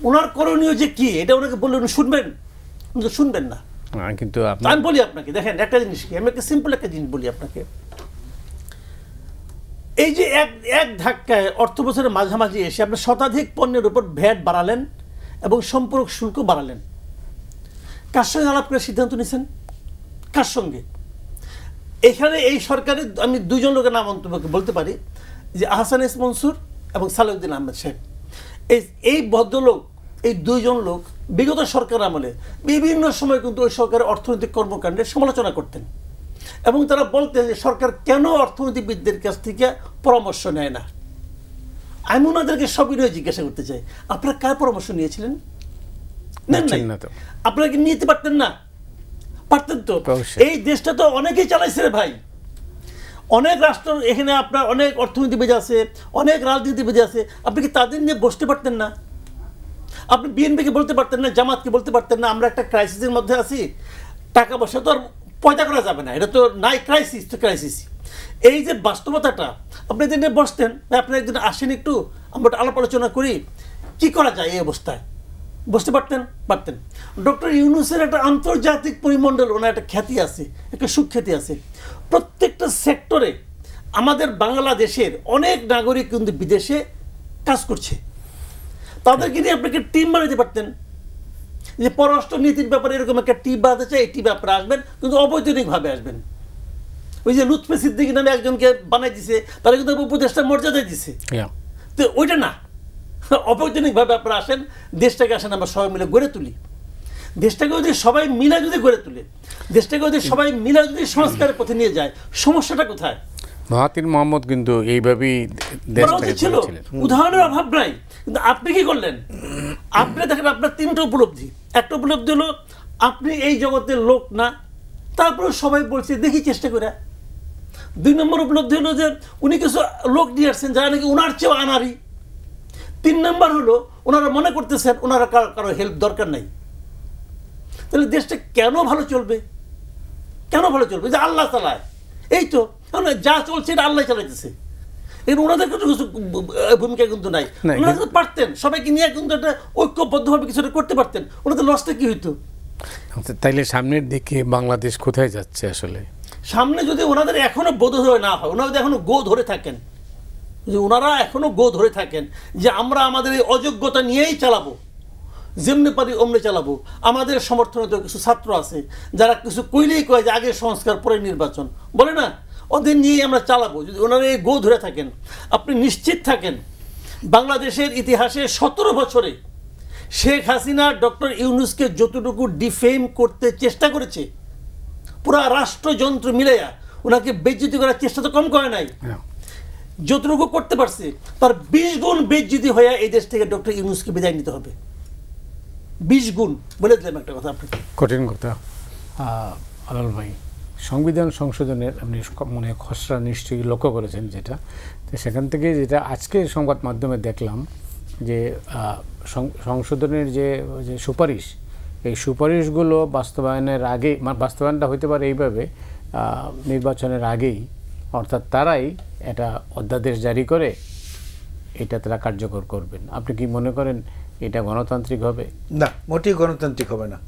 ওনার করণীয় যে কি, এটা ওনাকে বললে উনি শুনবেন? উনি তো শুনবেন না। কিন্তু আমি বলি আপনাকে, দেখেন একটা জিনিস কি, আমি একটা সিম্পল একটা জিনিস বলি আপনাকে। এই যে এক ধাক্কায় অর্থ বছরের মাঝামাঝি এসে আপনি শতাধিক পণ্যের উপর ভ্যাট বাড়ালেন এবং সম্পূরক শুল্ক বাড়ালেন, কার সঙ্গে আলাপ করে সিদ্ধান্ত নিয়েছেন? কার সঙ্গে? এখানে এই সরকারের আমি দুজন লোকের নাম অন্তর্ভুক্ত বলতে পারি, যে আহসান এস মনসুর এবং সালেউদ্দিন আহমেদ সাহেব। এই ভদ্রলোক, এই দুইজন লোক বিগত সরকার আমলে বিভিন্ন সময় কিন্তু ওই সরকারের অর্থনৈতিক কর্মকাণ্ডের সমালোচনা করতেন, এবং তারা বলতেন যে সরকার কেন অর্থনীতিবিদদের কাছ থেকে পরামর্শ নেয় না। আমি ওনাদেরকে সবিনয়ে জিজ্ঞাসা করতে চাই, আপনারা কার পরামর্শ নিয়েছিলেন? নেন নাই? আপনারা কি নিতে পারতেন না? পারতেন তো। এই দেশটা তো অনেকেই চালাইছে রে ভাই, অনেক রাষ্ট্র, এখানে আপনার অনেক অর্থনীতিবিদ আছে, অনেক রাজনীতিবিদ আছে, আপনি কি তাদের নিয়ে বসতে পারতেন না? আপনি বিএনপিকে বলতে পারতেন না, জামাতকে বলতে পারতেন না আমরা একটা ক্রাইসিসের মধ্যে আছি, টাকা পয়সা তো আর পয়দা করা যাবে না, এটা তো নাই, ক্রাইসিস তো ক্রাইসিস। এই যে বাস্তবতাটা, আপনি এদিন বসতেন, আপনি একদিন আসেন, একটু আমরা আলাপ আলোচনা করি কি করা যায় এই অবস্থায়, বসতে পারতেন? পারতেন। ডক্টর ইউনূসের একটা আন্তর্জাতিক পরিমণ্ডল, ওনার একটা খ্যাতি আছে, একটা সুখ্যাতি আছে। প্রত্যেকটা সেক্টরে আমাদের বাংলাদেশের অনেক নাগরিক কিন্তু বিদেশে কাজ করছে, তাদেরকে নিয়ে আপনাকে টিম বানাতে পারতেন, যে পররাষ্ট্র নীতির ব্যাপারে এরকম একটা টিম বানাতে চাই, এই টিম ব্যাপারে আসবেন, কিন্তু অবৈতনিকভাবে আসবেন। ওই যে লুৎফে সিদ্দিকী নামে একজনকে বানাই দিছে, তারা কিন্তু উপদেষ্টার মর্যাদায় দিছে, তো ওইটা না, অবৈতনিকভাবে আপনারা আসেন, দেশটাকে আসেন আমরা সবাই মিলে গড়ে তুলি। দেশটাকে যদি সবাই মিলে যদি গড়ে তুলে, দেশটাকে যদি সবাই মিলে যদি সংস্কারের পথে নিয়ে যায়, সমস্যাটা কোথায়? মাহাথির মোহাম্মদ কিন্তু এইভাবেই ছিল, উদাহরণের অভাব নাই। কিন্তু আপনি কি করলেন? আপনি দেখেন, আপনার তিনটা উপলব্ধি। একটা উপলব্ধি হলো আপনি এই জগতের লোক না, তারপরে সবাই বলছে দেখি চেষ্টা করে। 2 নম্বর উপলব্ধি হলো যে উনি কিছু লোক নিয়ে আসছেন যারা নাকি ওনার চেয়েও আনারি। 3 নম্বর হলো ওনারা মনে করতেছেন ওনারা কারো হেল্প দরকার নাই। তাহলে দেশটা কেন ভালো চলবে? কেন ভালো চলবে? যে আল্লাহ চালায়, এই তো যা চলছে এটা আল্লাহ চালাইতেছে, ওনাদের কিছু ভূমিকা কিন্তু নাই। ওনারা কিন্তু পারতেন, সবাইকে নিয়ে কিন্তু একটা ঐক্যবদ্ধভাবে কিছুটা করতে পারতেন, ওনাদের লসটা কি হইতো? তাইলে সামনের দিকে বাংলাদেশ কোথায় যাচ্ছে আসলে? সামনে যদি ওনাদের এখনো বোধোদয় না হয়, ওনারা যদি এখনো গো ধরে থাকেন, যে ওনারা এখনো গো ধরে থাকেন যে আমরা আমাদের এই অযোগ্যতা নিয়েই চালাবো, যেমনি পারি অমনি চালাবো, আমাদের সমর্থনে তো কিছু ছাত্র আছে যারা কিছু কইলেই কয় যে আগে সংস্কার পরে নির্বাচন, বলে না, ওদের নিয়েই আমরা চালাবো, যদি ওনারা এই গো ধরে থাকেন, আপনি নিশ্চিত থাকেন বাংলাদেশের ইতিহাসে 17 বছরে শেখ হাসিনা ডক্টর ইউনূসকে যতটুকু ডিফেম করতে চেষ্টা করেছে, পুরা রাষ্ট্রযন্ত্র মিলাইয়া ওনাকে বেজ্জতি করার চেষ্টা তো কম করে নাই। যতটুকু করতে পারছে তার 20 গুণ বেজ্জিতি হয়ে এই দেশ থেকে ডক্টর ইউনূসকে বিদায় নিতে হবে। 20 গুণ বলে দিলাম একটা কথা আপনাকে। কঠিন কথা। আলাল ভাই, সংবিধান সংশোধনের আপনি মনে খসড়া নিশ্চয়ই লক্ষ্য করেছেন যেটা, তো সেখান থেকে যেটা আজকে সংবাদ মাধ্যমে দেখলাম যে সংশোধনের যে সুপারিশ, এই সুপারিশগুলো বাস্তবায়নের আগেই, বাস্তবায়নটা হতে পারে এইভাবে নির্বাচনের আগেই, অর্থাৎ তারাই এটা অধ্যাদেশ জারি করে এটা তারা কার্যকর করবেন। আপনি কি মনে করেন এটা গণতান্ত্রিক হবে? না, মোটেই গণতান্ত্রিক হবে না।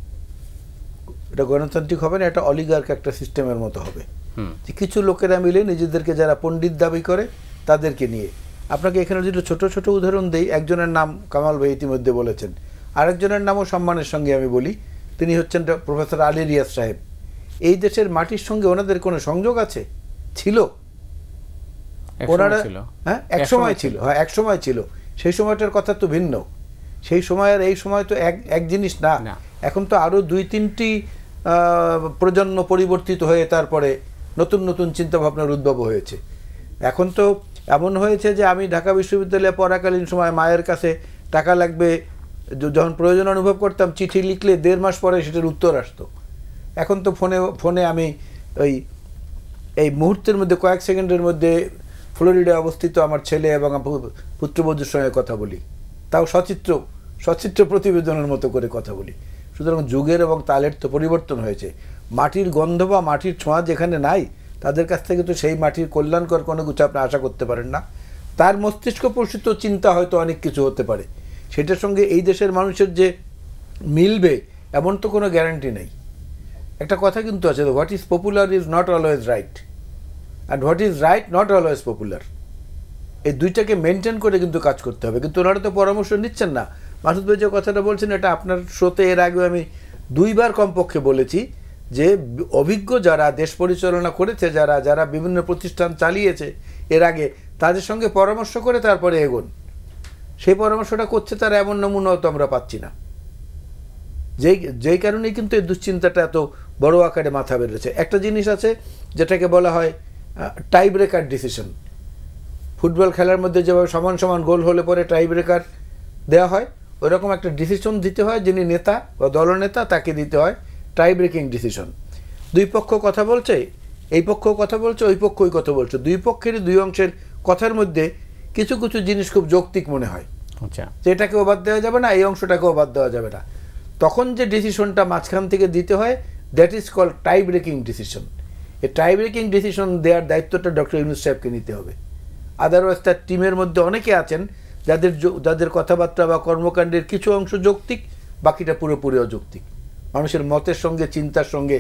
এটা গণতান্ত্রিক হবে না, এটা অলিগার্ক একটা সিস্টেমের মতো হবে, যে কিছু লোকেরা মিলে নিজেদেরকে যারা পণ্ডিত দাবি করে তাদেরকে নিয়ে। আপনাকে এখানে যদি ছোট ছোট উদাহরণ দেই, একজনের নাম কামাল ভাই ইতিমধ্যে বলেছেন, আরেকজনের নামও সম্মানের সঙ্গে আমি বলি, তিনি হচ্ছেন প্রফেসর আলী রিয়াজ সাহেব। এই দেশের মাটির সঙ্গে ওনাদের কোনো সংযোগ আছে? ছিল। ওনারা হ্যাঁ একসময় ছিল, হ্যাঁ একসময় ছিল। সেই সময়টার কথা তো ভিন্ন। সেই সময় আর এই সময় তো এক জিনিস না। এখন তো আরও 2-3টি প্রজন্ম পরিবর্তিত হয়ে তারপরে নতুন নতুন চিন্তাভাবনার উদ্ভব হয়েছে। এখন তো এমন হয়েছে যে আমি ঢাকা বিশ্ববিদ্যালয়ে পড়াকালীন সময় মায়ের কাছে টাকা লাগবে যখন প্রয়োজন অনুভব করতাম, চিঠি লিখলে 1.5 মাস পরে সেটার উত্তর আসতো। এখন তো ফোনে আমি এই মুহূর্তের মধ্যে, কয়েক সেকেন্ডের মধ্যে ফ্লোরিডায় অবস্থিত আমার ছেলে এবং পুত্রবধূর সঙ্গে কথা বলি, তাও সচিত্র প্রতিবেদনের মতো করে কথা বলি। সুতরাং যুগের এবং তালের তো পরিবর্তন হয়েছে। মাটির গন্ধ বা মাটির ছোঁয়া যেখানে নাই, তাদের কাছ থেকে তো সেই মাটির কল্যাণকর কোনো কিছু আপনি আশা করতে পারেন না। তার মস্তিষ্ক প্রসূত চিন্তা হয়তো অনেক কিছু হতে পারে, সেটার সঙ্গে এই দেশের মানুষের যে মিলবে এমন তো কোনো গ্যারান্টি নেই। একটা কথা কিন্তু আছে, what is popular is not always right, and what is right not always popular. এই দুইটাকে মেনটেন করে কিন্তু কাজ করতে হবে। কিন্তু ওনারা তো পরামর্শ নিচ্ছেন না। মাসুদ ভাই যে কথাটা বলছেন, এটা আপনার শোতে এর আগে আমি 2 বার কমপক্ষে বলেছি যে অভিজ্ঞ যারা দেশ পরিচালনা করেছে, যারা বিভিন্ন প্রতিষ্ঠান চালিয়েছে এর আগে, তাদের সঙ্গে পরামর্শ করে তারপরে এগোন। সেই পরামর্শটা করছে তারা, এমন নমুনাও তো আমরা পাচ্ছি না। যেই কারণেই কিন্তু এই দুশ্চিন্তাটা এত বড় আকারে মাথা বেড়েছে। একটা জিনিস আছে যেটাকে বলা হয় টাই ব্রেকার ডিসিশন। ফুটবল খেলার মধ্যে যেভাবে সমান সমান গোল হলে পরে টাই ব্রেকার দেওয়া হয়, ওইরকম একটা ডিসিশন দিতে হয়, যিনি নেতা বা দলনেতা তাকে দিতে হয় টাই ব্রেকিং ডিসিশন। 2 পক্ষ কথা বলছে, এই পক্ষ কথা বলছে, ওই পক্ষ ওই কথা বলছে, 2 পক্ষেরই 2 অংশের কথার মধ্যে কিছু কিছু জিনিস খুব যৌক্তিক মনে হয়, যে এটাকেও বাদ দেওয়া যাবে না, এই অংশটাকেও বাদ দেওয়া যাবে না। তখন যে ডিসিশনটা মাঝখান থেকে দিতে হয়, that is called tie breaking decision. এই টাই ব্রেকিং ডিসিশন দেওয়ার দায়িত্বটা ডক্টর ইউনূস সাহেবকে নিতে হবে। আদারওয়াইজ তার টিমের মধ্যে অনেকে আছেন যাদের কথাবার্তা বা কর্মকাণ্ডের কিছু অংশ যৌক্তিক, বাকিটা পুরোপুরি অযৌক্তিক। মানুষের মতের সঙ্গে, চিন্তার সঙ্গে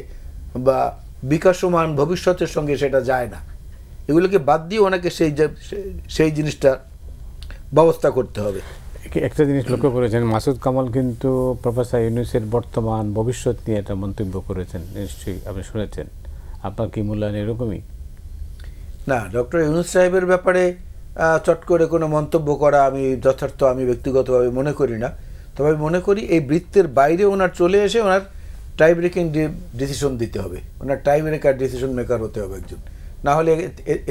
বা বিকাশমান ভবিষ্যতের সঙ্গে সেটা যায় না। এগুলোকে বাদ দিয়ে ওনাকে সেই জিনিসটা ব্যবস্থা করতে হবে। একটা জিনিস লক্ষ্য করেছেন, মাসুদ কামাল কিন্তু প্রফেসর ইউনূসের বর্তমান ভবিষ্যৎ নিয়ে একটা মন্তব্য করেছেন, নিশ্চয়ই আপনি শুনেছেন। আপনার কি মূল্যায়ন এরকমই? না, ডক্টর ইউনূস সাহেবের ব্যাপারে চট করে কোনো মন্তব্য করা আমি যথার্থ আমি ব্যক্তিগতভাবে মনে করি না। তবে আমি মনে করি এই বৃত্তের বাইরে ওনার চলে এসে ওনার টাই ব্রেকিং ডিসিশন দিতে হবে, ওনার টাই ব্রেকার ডিসিশন মেকার হতে হবে একজন, না হলে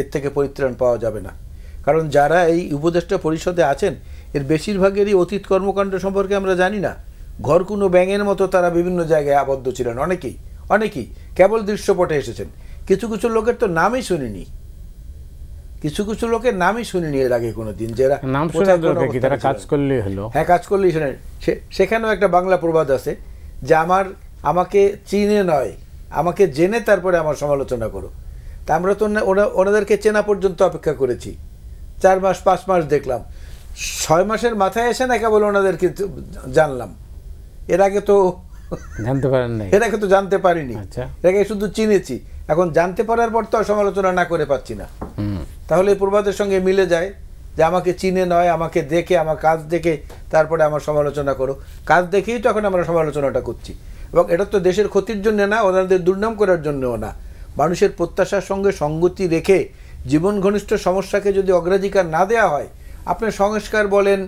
এর থেকে পরিত্রাণ পাওয়া যাবে না। কারণ যারা এই উপদেষ্টা পরিষদে আছেন, এর বেশিরভাগেরই অতীত কর্মকাণ্ড সম্পর্কে আমরা জানি না। ঘর কোনো ব্যাঙের মতো তারা বিভিন্ন জায়গায় আবদ্ধ ছিলেন, অনেকেই কেবল দৃশ্যপটে এসেছেন। কিছু কিছু লোকের তো নামই শুনিনি, এর আগে কোনোদিন, যারা নাম শুনে তারা কাজ করলেই হলো। হ্যাঁ, কাজ করলেই শোনেন। সেখানেও একটা বাংলা প্রবাদ আছে যে আমাকে চিনে নয়, আমাকে জেনে তারপরে আমার সমালোচনা করো। তা আমরা তো ওনাদেরকে চেনা পর্যন্ত অপেক্ষা করেছি, 4 মাস 5 মাস দেখলাম, 6 মাসের মাথায় এসে না কেবল ওনাদেরকে জানলাম। এর আগে তো জানতে পারেন নাই, এর আগে তো জানতে পারিনি, এর আগে শুধু চিনেছি। এখন জানতে পারার পর তো সমালোচনা না করে পাচ্ছি না। তাহলে এই প্রবাদের সঙ্গে মিলে যায় যে আমাকে চিনে নয়, আমাকে দেখে, আমার কাজ দেখে তারপরে আমার সমালোচনা করো। কাজ দেখেই তো এখন আমরা সমালোচনাটা করছি, এবং এটা তো দেশের ক্ষতির জন্য না, ওনাদের দুর্নাম করার জন্যও না। মানুষের প্রত্যাশার সঙ্গে সঙ্গতি রেখে জীবন ঘনিষ্ঠ সমস্যাকে যদি অগ্রাধিকার না দেওয়া হয়, আপনি সংস্কার বলেন,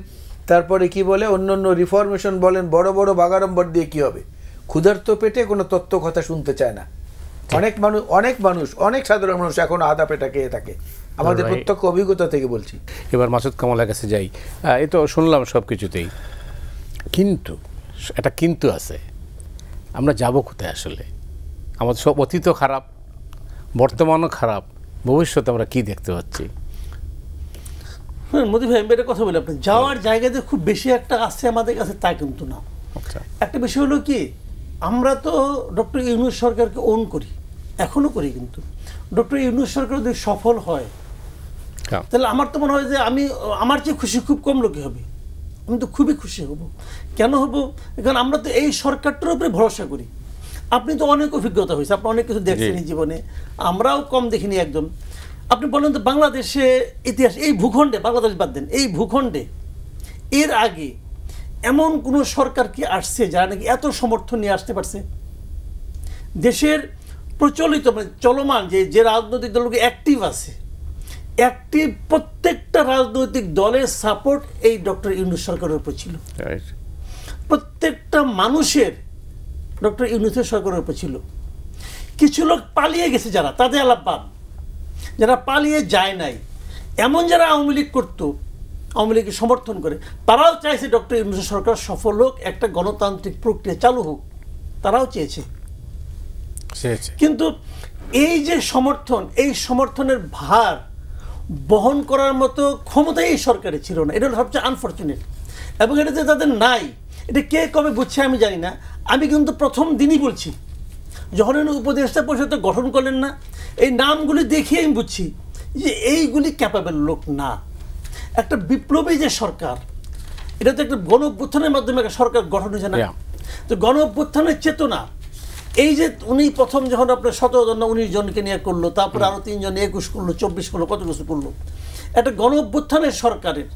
তারপরে কি বলে অন্য রিফরমেশন বলেন, বড় বড় বাগাড়ম্বর দিয়ে কি হবে? ক্ষুধার্ত পেটে কোনো তত্ত্ব কথা শুনতে চায় না। অনেক সাধারণ মানুষ এখন আধা পেটা খেয়ে থাকে, আমাদের প্রত্যক্ষ অভিজ্ঞতা থেকে বলছি। এবার মাসুদ কামালের কাছে যাই। এই তো শুনলাম সব কিছুতেই, কিন্তু একটা কিন্তু আছে, আমরা যাব কোথায় আসলে? আমাদের সব অতীতও খারাপ, বর্তমানও খারাপ, ভবিষ্যতে আমরা কি দেখতে পাচ্ছি? হ্যাঁ মোদি ভাই, আমি একটা কথা বলি, আপনি যাওয়ার জায়গাতে খুব বেশি একটা আসছে আমাদের কাছে তা কিন্তু না। একটা বিষয় হলো কি, আমরা তো ডক্টর ইউনূস সরকারকে ওন করি, এখনো করি, কিন্তু ডক্টর ইউনূস সরকার যদি সফল হয় তাহলে আমার তো মনে হয় যে আমার চেয়ে খুশি খুব কম লোকে হবে। আমি তো খুবই খুশি হব। কেন হব? কারণ আমরা তো এই সরকারটার উপরে ভরসা করি। আপনি তো অনেক অভিজ্ঞতা হয়েছে, আপনি অনেক কিছু দেখছেন এই জীবনে, আমরাও কম দেখিনি একদম। আপনি বলেন তো বাংলাদেশে ইতিহাস, এই ভূখণ্ডে, বাংলাদেশ বাদ দেন, এই ভূখণ্ডে এর আগে এমন কোনো সরকার কি আসছে যারা নাকি এত সমর্থন নিয়ে আসতে পারছে? দেশের প্রচলিত মানে চলমান যে রাজনৈতিক দলগুলো অ্যাক্টিভ আছে, অ্যাক্টিভ প্রত্যেকটা রাজনৈতিক দলের সাপোর্ট এই ডক্টর ইউনূস সরকারের উপর ছিল। প্রত্যেকটা মানুষের ডক্টর ইউনূসের সরকারের উপর ছিল। কিছু লোক পালিয়ে গেছে, যারা তাদের আলাপ, যারা পালিয়ে যায় নাই, এমন যারা আওয়ামী লীগ করতো, আওয়ামী লীগকে সমর্থন করে, তারাও চাইছে ডক্টর ইউনূস সরকার সফল হোক, একটা গণতান্ত্রিক প্রক্রিয়া চালু হোক, তারাও চেয়েছে। কিন্তু এই যে সমর্থন, এই সমর্থনের ভার বহন করার মতো ক্ষমতাই এই সরকারের ছিল না। এটা সবচেয়ে আনফর্চুনেট। এবং এটা যে তাদের নাই, এটা কে কবে বুঝছে আমি জানি না। আমি কিন্তু প্রথম দিনই বলছি, যখন উপদেষ্টা পরিষদ গঠন করলেন না, এই নামগুলি দেখে আমি বুঝছি যে এইগুলি ক্যাপাবল লোক না। একটা বিপ্লবী যে সরকার, এটা তো একটা গণ অভ্যুত্থানের মাধ্যমে একটা সরকার গঠন হয়েছে না। তো গণ অভ্যুত্থানের চেতনা, এই যে উনি প্রথম যখন আপনার 17 জন না 19 জনকে নিয়ে করলো, তারপরে আরো 3 জন 21 করলো, 24 করলো, কত কিছু করলো, একটা গণ অভ্যুত্থানের সরকারের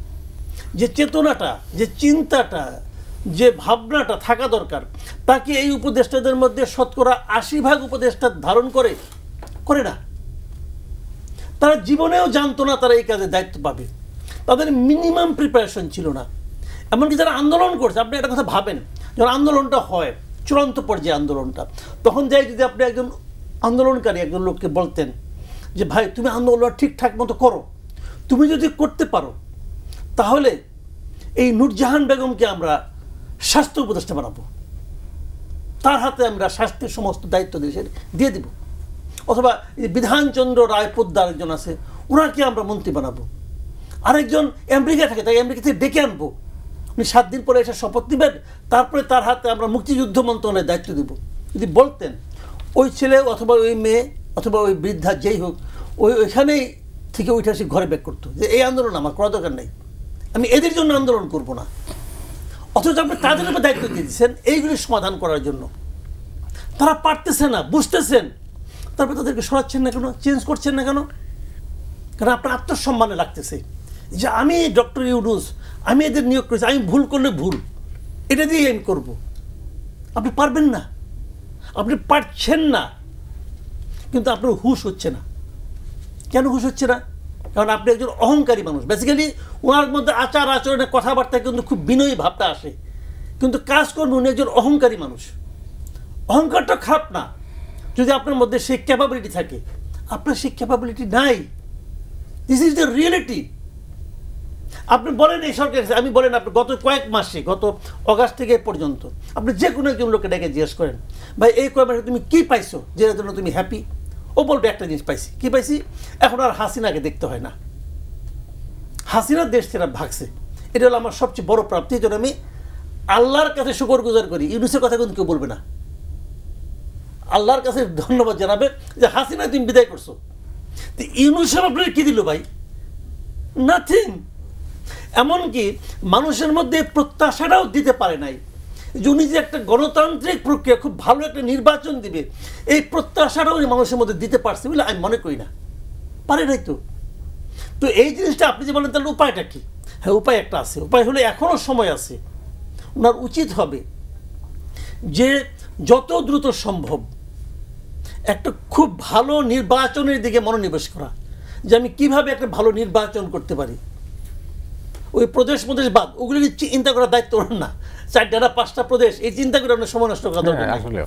যে চেতনাটা, যে চিন্তাটা, যে ভাবনাটা থাকা দরকার, তাকে এই উপদেষ্টাদের মধ্যে শতকরা 80% উপদেষ্টা ধারণ করে না। তারা জীবনেও জানতো না তারা এই কাজে দায়িত্ব পাবে, তাদের মিনিমাম প্রিপারেশন ছিল না। এমনকি যারা আন্দোলন করছে, আপনি একটা কথা ভাবেন, যখন আন্দোলনটা হয়, চূড়ান্ত পর্যায়ে আন্দোলনটা, তখন যাই যদি আপনি একজন আন্দোলনকারী একজন লোককে বলতেন যে ভাই তুমি আন্দোলন ঠিকঠাক মতো করো, তুমি যদি করতে পারো তাহলে এই নূরজাহান বেগমকে আমরা স্বাস্থ্য উপদেষ্টা বানাবো, তার হাতে আমরা স্বাস্থ্যের সমস্ত দায়িত্ব দিয়ে দিব, অথবা বিধানচন্দ্র রায় পোদ্দার একজন আছে, ওনাকে আমরা মন্ত্রী বানাবো, আরেকজন আমেরিকায় থাকে, তাই আমেরিকা থেকে ডেকে আনবো, উনি 7 দিন পরে এসে শপথ নেবেন, তারপরে তার হাতে আমরা মুক্তিযুদ্ধ মন্ত্রণালয়ের দায়িত্ব দেব। যদি বলতেন, ওই ছেলে অথবা ওই মেয়ে অথবা ওই বৃদ্ধা যেই হোক, ওইখানেই থেকে উঠে আসি ঘরে ব্যাক করতো যে এই আন্দোলন আমার করা দরকার নেই, আমি এদের জন্য আন্দোলন করব না। অথচ আপনি তাদের উপর দায়িত্ব দিয়ে দিচ্ছেন এইগুলি সমাধান করার জন্য। তারা পারতেছে না, বুঝতেছেন, তারপরে তাদেরকে সরাচ্ছেন না কেন, চেঞ্জ করছেন না কেন? কারণ আপনার আত্মসম্মানে লাগতেছে যে আমি ডক্টর ইউনূস, আমি এদের নিয়োগ করেছি, আমি ভুল করলে ভুল, এটা দিয়ে আমি করব। আপনি পারবেন না, আপনি পারছেন না, কিন্তু আপনার হুঁশ হচ্ছে না। কেন হুঁশ হচ্ছে না? কারণ আপনি একজন অহংকারী মানুষ। বেসিক্যালি ওনার মধ্যে আচার আচরণে কথাবার্তা কিন্তু খুব বিনয়ী ভাবটা আসে, কিন্তু কাজ করবেন উনি একজন অহংকারী মানুষ। অহংকারটা খারাপ না, যদি আপনার মধ্যে সেই ক্যাপাবিলিটি থাকে। আপনার সেই ক্যাপাবিলিটি নাই। This is the reality. আপনি বলেন এই সরকার, আমি বলেন আপনি গত কয়েক মাসে, গত অগাস্ট থেকে পর্যন্ত আপনি যে কোনো একজন লোককে ডেকে জিজ্ঞেস করেন, ভাই এই কয়েক মাসে তুমি কী পাইছো যেটার জন্য তুমি হ্যাপি? ও বলবে একটা জিনিস পাইছি। কী পাইছি? এখন আর হাসিনাকে দেখতে হয় না, হাসিনা দেশ ছেড়ে ভাগছে। এটা হলো আমার সবচেয়ে বড় প্রাপ্তি। এই জন্য আমি আল্লাহর কাছে শুকরগুজার করি। ইউনূসের কথা কিন্তু কেউ বলবে না, আল্লাহর কাছে ধন্যবাদ জানাবে যে হাসিনা তুমি বিদায় করছো। তো ইউনূস আপনার কী দিল ভাই? নাথিং। এমনকি মানুষের মধ্যে প্রত্যাশাটাও দিতে পারে নাই যে উনি যে একটা গণতান্ত্রিক প্রক্রিয়া, খুব ভালো একটা নির্বাচন দিবে, এই প্রত্যাশাটাও উনি মানুষের মধ্যে দিতে পারছে বলে আমি মনে করি না। পারে নাই তো। তো এই জিনিসটা আপনি যে বলেন তাহলে উপায়টা কী? হ্যাঁ, উপায় একটা আছে। উপায় হলে এখনও সময় আছে, ওনার উচিত হবে যে যত দ্রুত সম্ভব একটা খুব ভালো নির্বাচনের দিকে মনোনিবেশ করা, যে আমি কিভাবে একটা ভালো নির্বাচন করতে পারি। ওই প্রদেশ বাদ ওগুলি চিন্তা করার দায়িত্ব না, 4টা 5টা প্রদেশ, এই চিন্তা করে আপনার সময় নষ্ট করা দরকার নেই। আসলে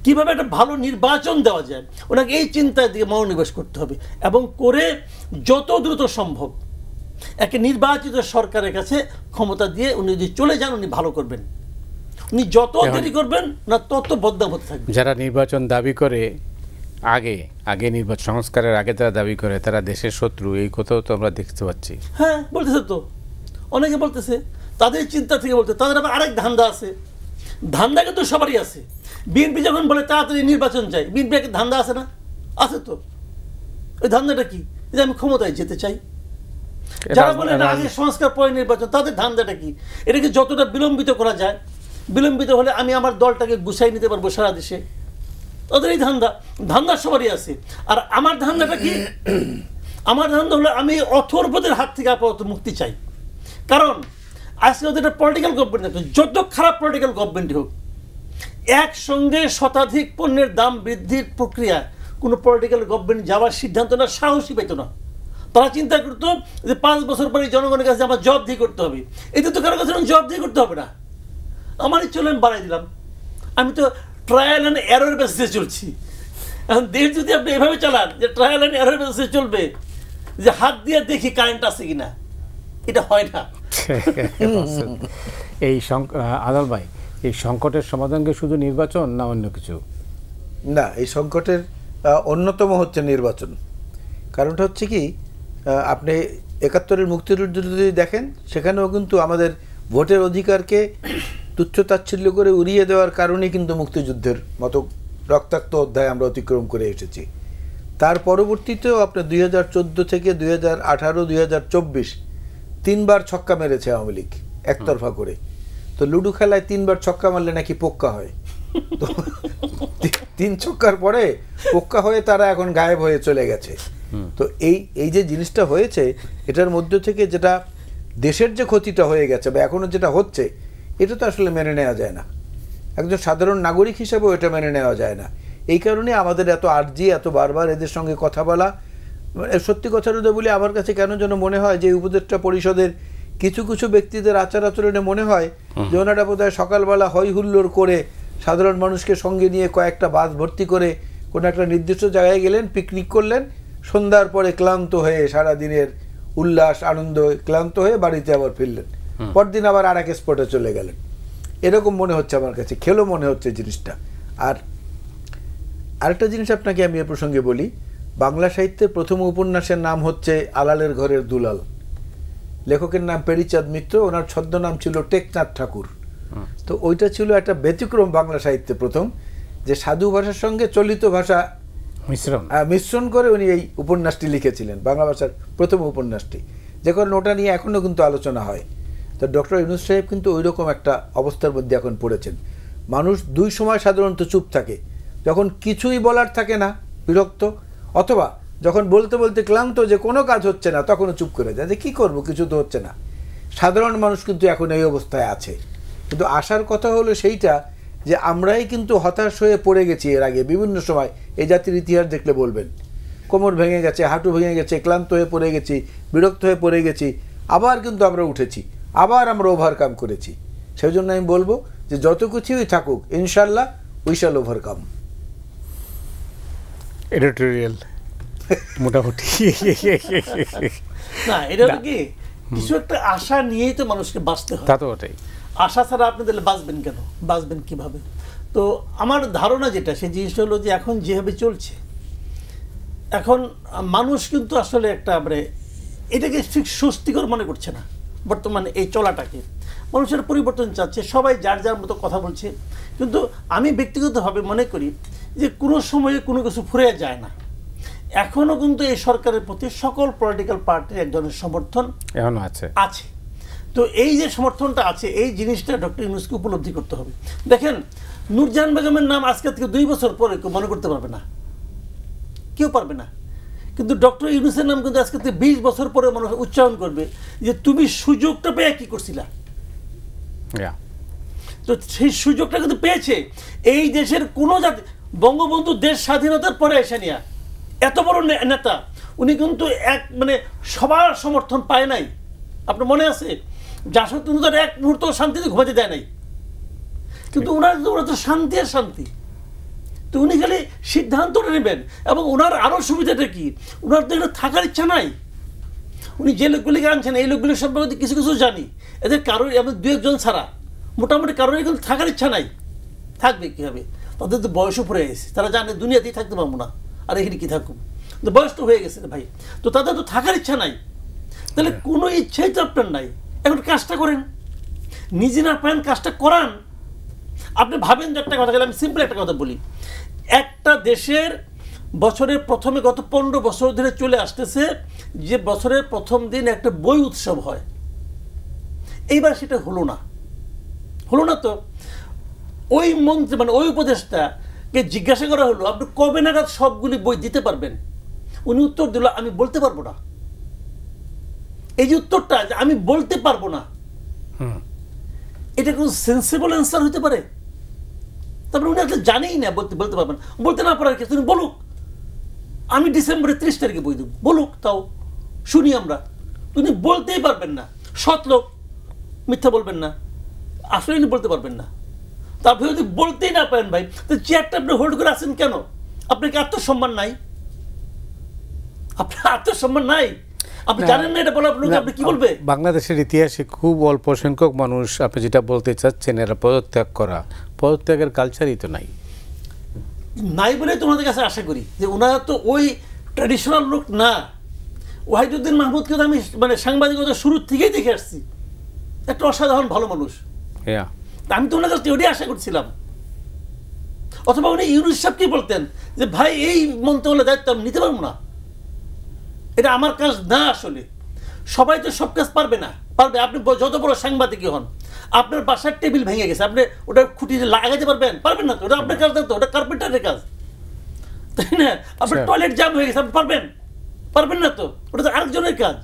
কিভাবে একটা ভালো নির্বাচন দেওয়া যায়, ওনাকে এই চিন্তার দিকে মনোনিবেশ করতে হবে এবং করে যত দ্রুত সম্ভব একটা নির্বাচিত সরকারের কাছে ক্ষমতা দিয়ে উনি যদি চলে যান উনি ভালো করবেন। উনি যত দেরি করবেন না তত বদনাম হতে থাকবে। যারা নির্বাচন দাবি করে আগে নির্বাচন সংস্কারের আগে যারা দাবি করে তারা দেশের শত্রু, এই কথাও তো আমরা দেখতে পাচ্ছি। হ্যাঁ বলতেছে তো, অনেকে বলতেছে, তাদের চিন্তা থেকে বলতে, তাদের আবার আরেক ধান্দা আছে। ধান্দা কিন্তু সবারই আছে। বিএনপি যখন বলে তাড়াতাড়ি নির্বাচন চাই, বিএনপি একটা ধান্দা আছে না? আছে তো। ওই ধান্দাটা কি? যে আমি ক্ষমতায় যেতে চাই। যারা বলে না আগে সংস্কার পরে নির্বাচন, তাদের ধান্দাটা কি? এটাকে যতটা বিলম্বিত করা যায়, বিলম্বিত হলে আমি আমার দলটাকে গুছাই নিতে পারবো সারা দেশে, তাদের এই ধান্দা সবারই আছে। আর আমার ধান্দাটা কি? আমার ধান্দা হলো আমি অথর্বদের হাত থেকে আপাতত মুক্তি চাই। কারণ আজকে ওদের একটা পলিটিক্যাল গভর্নমেন্ট আছে, যত খারাপ পলিটিক্যাল গভর্নমেন্টই হোক, একসঙ্গে শতাধিক পণ্যের দাম বৃদ্ধির প্রক্রিয়া কোনো পলিটিক্যাল গভর্নমেন্ট যাওয়ার সিদ্ধান্ত না, সাহসী পেত না। তারা চিন্তা করতো যে 5 বছর পরে জনগণের কাছে আমার জবাবদিহি করতে হবে। এতে তো কারো কাছে জবাবদিহি করতে হবে না, আমার ইচ্ছে হলো আমি বাড়াই দিলাম। আমি তো ট্রায়াল অ্যান্ড এরর বেসিসে চলছি। এখন দেশ যদি আপনি এভাবে চালান যে ট্রায়াল অ্যান্ড এরর বেসিসে চলবে, যে হাত দিয়ে দেখি কারেন্ট আছে কিনা, এটা হয় না। এই আদাল ভাই, এই সংকটের সমাধান কি শুধু নির্বাচন না অন্য কিছু? না, এই সংকটের অন্যতম হচ্ছে নির্বাচন। কারণটা হচ্ছে কি, আপনি 71-এর মুক্তিযুদ্ধ যদি দেখেন, সেখানেও কিন্তু আমাদের ভোটের অধিকারকে তুচ্ছতাচ্ছিল্য করে উড়িয়ে দেওয়ার কারণেই কিন্তু মুক্তিযুদ্ধের মতো রক্তাক্ত অধ্যায় আমরা অতিক্রম করে এসেছি। তার পরবর্তীতেও আপনার 2014 থেকে 2018, 2024 3বার ছক্কা মেরেছে আওয়ামী লীগ একতরফা করে। তো লুডো খেলায় 3বার ছক্কা মারলে নাকি পোক্কা হয়। তো 3 ছক্কার পরে পোক্কা হয়ে তারা এখন গায়েব হয়ে চলে গেছে। তো এই যে জিনিসটা হয়েছে, এটার মধ্যে থেকে যেটা দেশের যে ক্ষতিটা হয়ে গেছে বা এখনো যেটা হচ্ছে, এটা তো আসলে মেনে নেওয়া যায় না। একজন সাধারণ নাগরিক হিসেবেও এটা মেনে নেওয়া যায় না। এই কারণে আমাদের এত আর্জি, এত বারবার এদের সঙ্গে কথা বলা। সত্যি কথা বলি, আমার কাছে কেন যেন মনে হয় যে উপদেষ্টা পরিষদের কিছু কিছু ব্যক্তিদের আচার আচরণে মনে হয় যে ওনারা বোধহয় সকালবেলা হই হুল্লোড় করে সাধারণ মানুষকে সঙ্গে নিয়ে কয়েকটা বাস ভর্তি করে কোনো একটা নির্দিষ্ট জায়গায় গেলেন, পিকনিক করলেন, সন্ধ্যার পরে ক্লান্ত হয়ে সারাদিনের উল্লাস আনন্দ ক্লান্ত হয়ে বাড়িতে আবার ফিরলেন, পরদিন আবার আর এক স্পটে চলে গেলেন। এরকম মনে হচ্ছে আমার কাছে, খেলো মনে হচ্ছে জিনিসটা। আর আরেকটা জিনিস আপনাকে আমি এ প্রসঙ্গে বলি, বাংলা সাহিত্যের প্রথম উপন্যাসের নাম হচ্ছে আলালের ঘরের দুলাল। লেখকের নাম পেরিচাঁদ মিত্র, ওনার ছদ্মনাম ছিল টেকনাথ ঠাকুর। তো ওইটা ছিল একটা ব্যতিক্রম বাংলা সাহিত্যে প্রথম, যে সাধু ভাষার সঙ্গে চলিত ভাষা মিশ্রণ করে উনি এই উপন্যাসটি লিখেছিলেন, বাংলা ভাষার প্রথম উপন্যাসটি, যে কারণে ওটা নিয়ে এখনও কিন্তু আলোচনা হয়। তো ডক্টর ইউনূস সাহেব কিন্তু ওই রকম একটা অবস্থার মধ্যে এখন পড়েছেন। মানুষ 2 সময় সাধারণত চুপ থাকে, যখন কিছুই বলার থাকে না, বিরক্ত, অথবা যখন বলতে বলতে ক্লান্ত, যে কোনো কাজ হচ্ছে না, তখনও চুপ করে যায় যে কী করবো, কিছু তো হচ্ছে না। সাধারণ মানুষ কিন্তু এখন এই অবস্থায় আছে। কিন্তু আসার কথা হলো সেইটা যে আমরাই কিন্তু হতাশ হয়ে পড়ে গেছি এর আগে বিভিন্ন সময়। এই জাতির ইতিহাস দেখলে বলবেন, কোমর ভেঙে গেছে, হাঁটু ভেঙে গেছে, ক্লান্ত হয়ে পড়ে গেছি, বিরক্ত হয়ে পড়ে গেছি, আবার কিন্তু আমরা উঠেছি, আবার আমরা ওভারকাম করেছি। সেই জন্য আমি বলবো যে যত কিছুই থাকুক, ইনশাল্লাহ উই শ্যাল ওভারকাম। এডিটোরিয়াল মোটামুটি না, এটা কি কিছু একটা আশা নিয়েই তো মানুষকে বাঁচতে হয়। তা তো ওটাই, আশা ছাড়া আপনি তাহলে বাঁচবেন কেন, বাঁচবেন কিভাবে? তো আমার ধারণা যেটা, সেই জিনিসটা হলো যে এখন যেভাবে চলছে, এখন মানুষ কিন্তু আসলে একটা মানে এটাকে ঠিক স্বস্তিকর মনে করছে না। বর্তমানে এই চলাটাকে মানুষের পরিবর্তন চাচ্ছে, সবাই যার যার মতো কথা বলছে। কিন্তু আমি ব্যক্তিগতভাবে মনে করি যে কোনো সময়ে কোনো কিছু ফুরে যায় না। এখনও কিন্তু এই সরকারের প্রতি সকল পলিটিক্যাল পার্টির এক ধরনের সমর্থন এখনো আছে। তো এই যে সমর্থনটা আছে, এই জিনিসটা ডক্টর ইউনূসকে উপলব্ধি করতে হবে। দেখেন, নূরজাহান বেগমের নাম আজকে থেকে 2 বছর পরে কেউ মনে করতে পারবে না, কেউ পারবে না। কিন্তু ডক্টর ইউনূসের নাম কিন্তু আজকে থেকে 20 বছর পরে মানুষ উচ্চারণ করবে যে তুমি সুযোগটা পেয়ে কি করছিলা। তো সেই সুযোগটা কিন্তু পেয়েছে এই দেশের কোনো জাতি। বঙ্গবন্ধু দেশ স্বাধীনতার পরে এসে নিয়া এত বড় নেতা, উনি কিন্তু মানে সবার সমর্থন পায় নাই। আপনার মনে আছে, জাসদ এক মুহূর্ত শান্তিতে ঘুমাতে দেয় নাই, কিন্তু ওরা তো শান্তি আর শান্তি। তো উনি খালি সিদ্ধান্তটা নেবেন, এবং ওনার আরও সুবিধাটা কি, ওনার তো এখানে থাকার ইচ্ছা নাই। উনি যে লোকগুলিকে আনছেন এই লোকগুলির সম্পর্কে কিছু কিছু জানি, এদের কারোর এবং দু একজন ছাড়া মোটামুটি কারোর কিন্তু থাকার ইচ্ছা নাই। থাকবে কীভাবে, তাদের তো বয়সও পড়ে গেছে, তারা জানে দুনিয়াতেই থাকতে পারবো না, আর এখানে কি থাকুক, তো বয়স তো হয়ে গেছে ভাই, তো তাদের তো থাকার ইচ্ছা নাই। তাহলে কোনো ইচ্ছাই তো আপনার নাই, এখন কাজটা করেন, নিজে না পারেন কাজটা করান। আপনি ভাবেন যে একটা কথা গেলে, আমি সিম্পল একটা কথা বলি, একটা দেশের বছরের প্রথমে গত 15 বছর ধরে চলে আসতেছে যে বছরের প্রথম দিন একটা বই উৎসব হয়, এইবার সেটা হলো না তো। ওই মন্ত্রী মানে ওই উপদেষ্টাকে জিজ্ঞাসা করা হলো আপনি কবে নাগাদ সবগুলি বই দিতে পারবেন, উনি উত্তর দিল আমি বলতে পারবো না। এই যে উত্তরটা যে আমি বলতে পারবো না, এটা কোনো সেন্সিবল অ্যান্সার হতে পারে? তারপরে উনি আসলে জানেই না, বলতে পারবেন, বলতে না পারার কি, তুমি বলুক আমি ডিসেম্বরের 30 তারিখে বই দেবো, বলুক, তাও শুনি আমরা। উনি বলতেই পারবেন না, সৎ লোক, মিথ্যা বলবেন না, আসলে উনি বলতে পারবেন না। তা আপনি যদি বলতেই না পারেন ভাই, তো চেয়ারটা আপনি হোল্ড করে আছেন কেন? আপনার কি আত্মসম্মান নাই? আপনার আত্মসম্মান নাই? আপনি জানেন না এটা বলা আপনাকে, আপনি কি বলবে? বাংলাদেশের ইতিহাসে খুব অল্প সংখ্যক মানুষ, আপনি যেটা বলতে চাচ্ছেন, এরা পদত্যাগের কালচারই তো নাই বলে তোমাদের কাছে আশা করি যে ওনারা তো ওই ট্র্যাডিশনাল লোক না। ওয়াহিদুদ্দিন মাহমুদকে তো আমি মানে সাংবাদিকতা শুরু থেকেই দেখে আসছি, একটা অসাধারণ ভালো মানুষ। আমি তো ওনার কাছে ওটাই আশা করছিলাম। অথবা উনি ইউনুস সাহেব কি বলতেন যে ভাই এই মন্ত্রণালয়ের দায়িত্ব আমি নিতে পারবো না, এটা আমার কাজ না। আসলে সবাই তো সব কাজ পারবে না, পারবে আপনি যত বড় সাংবাদিকই হন, আপনার বাসার টেবিল ভেঙে গেছে, আপনি ওটা খুঁটি লাগাতে পারবেন? পারবেন না তো, ওটা আপনার কাজ না তো, ওটা কার্পেন্টারের কাজ, তাই না? আপনার টয়লেট জাম হয়ে গেছে, আপনি পারবেন না তো, ওটা তো আরেকজনের কাজ।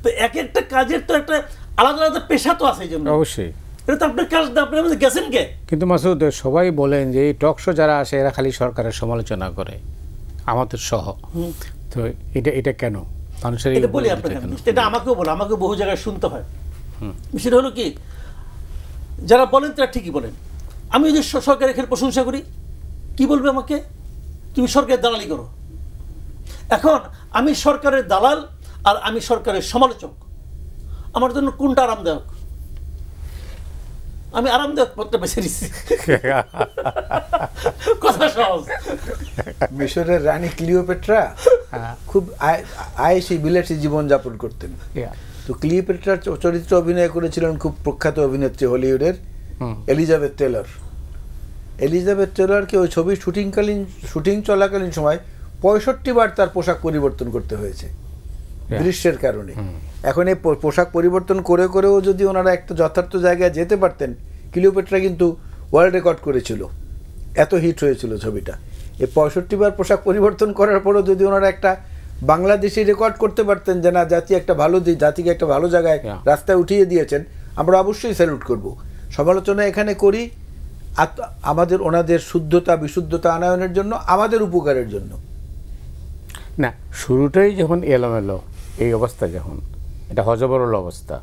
তো এক একটা কাজের তো একটা আলাদা আলাদা পেশা তো আছে, এই জন্য অবশ্যই এটা তো আপনার কাজ না, আপনি আমাদের গেছেন কে? কিন্তু মাসুদ, সবাই বলেন যে এই টক শো যারা আসে এরা খালি সরকারের সমালোচনা করে, আমাদের সহ। তো এটা কেন মানুষের? এটা বলি আপনাকে, এটা আমাকেও বলো, আমাকে বহু জায়গায় শুনতে হয়। বিষয়টা হলো কি, যারা বলেন তারা ঠিকই বলেন। আমি যদি সরকারের এখানে প্রশংসা করি, কি বলবে আমাকে? তুমি সরকারের দালালি করো। এখন আমি সরকারের দালাল আর আমি সরকারের সমালোচক, আমার জন্য কোনটা আরামদায়ক? আমি আরামদায়ক পথটা বেছে নিচ্ছি। কথা সহজ। মিশরের রানী ক্লিওপেট্রা খুব আয়েসি বিলাসী জীবনযাপন করতেন। তো ক্লিওপেট্রার চরিত্রে অভিনয় করেছিলেন খুব প্রখ্যাত অভিনেত্রী হলিউডের এলিজাবেথ টেলরকে ওই ছবির শুটিং চলাকালীন সময় 65 বার তার পোশাক পরিবর্তন করতে হয়েছে গ্রীষ্মের কারণে। এখন এই পোশাক পরিবর্তন করেও যদি ওনারা একটা যথার্থ জায়গায় যেতে পারতেন, ক্লিওপেট্রা কিন্তু ওয়ার্ল্ড রেকর্ড করেছিল, এত হিট হয়েছিল ছবিটা। এই 65 বার পোশাক পরিবর্তন করার পরও যদি ওনারা একটা বাংলাদেশি রেকর্ড করতে পারতেন যে না, জাতিকে একটা ভালো জায়গায় রাস্তায় উঠিয়ে দিয়েছেন, আমরা অবশ্যই স্যালুট করব। সমালোচনা এখানে করি আমাদের ওনাদের শুদ্ধতা বিশুদ্ধতা আনয়নের জন্য, আমাদের উপকারের জন্য না। শুরুটাই যখন এলোমেলো এই অবস্থা, যখন এটা হজবরল অবস্থা,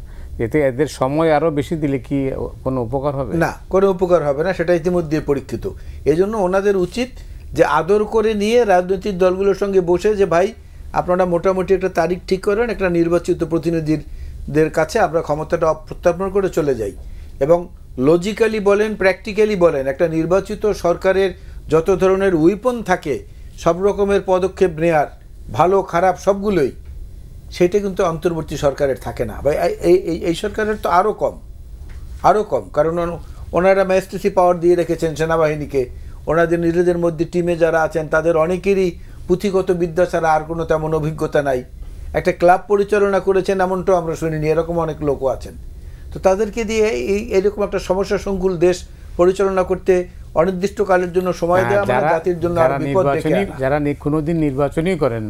এতে এদের সময় আরও বেশি দিলে কি কোনো উপকার হবে? না, কোনো উপকার হবে না, সেটা ইতিমধ্যে পরীক্ষিত। এই জন্য ওনাদের উচিত যে আদর করে নিয়ে রাজনৈতিক দলগুলোর সঙ্গে বসে যে ভাই আপনারা মোটামুটি একটা তারিখ ঠিক করেন, একটা নির্বাচিত প্রতিনিধিদের কাছে আমরা ক্ষমতাটা প্রত্যার্পণ করে চলে যাই, এবং লজিক্যালি বলেন প্র্যাকটিক্যালি বলেন একটা নির্বাচিত সরকারের যত ধরনের উইপন থাকে সব রকমের পদক্ষেপ নেয়ার, ভালো খারাপ সবগুলোই, সেটা কিন্তু অন্তর্বর্তী সরকারের থাকে না। বা এই সরকারের তো আরও কম, কারণ ওনারা ম্যাজিস্ট্রেসি পাওয়ার দিয়ে রেখেছেন সেনাবাহিনীকে। ওনাদের নিজেদের মধ্যে টিমে যারা আছেন তাদের অনেকেরই পুঁথিগত বিদ্যা ছাড়া আর কোনো তেমন অভিজ্ঞতা নাই। একটা ক্লাব পরিচালনা করেছেন এমনটাও আমরা শুনিনি, এরকম অনেক লোকও আছেন। তো তাদেরকে দিয়ে এরকম একটা সমস্যা সংকুল দেশ পরিচালনা করতে অনির্দিষ্টকালের জন্য সময় দেওয়া মানে জাতির জন্য বিপদ ডেকে আনা। যারা কোনোদিন নির্বাচনই করেন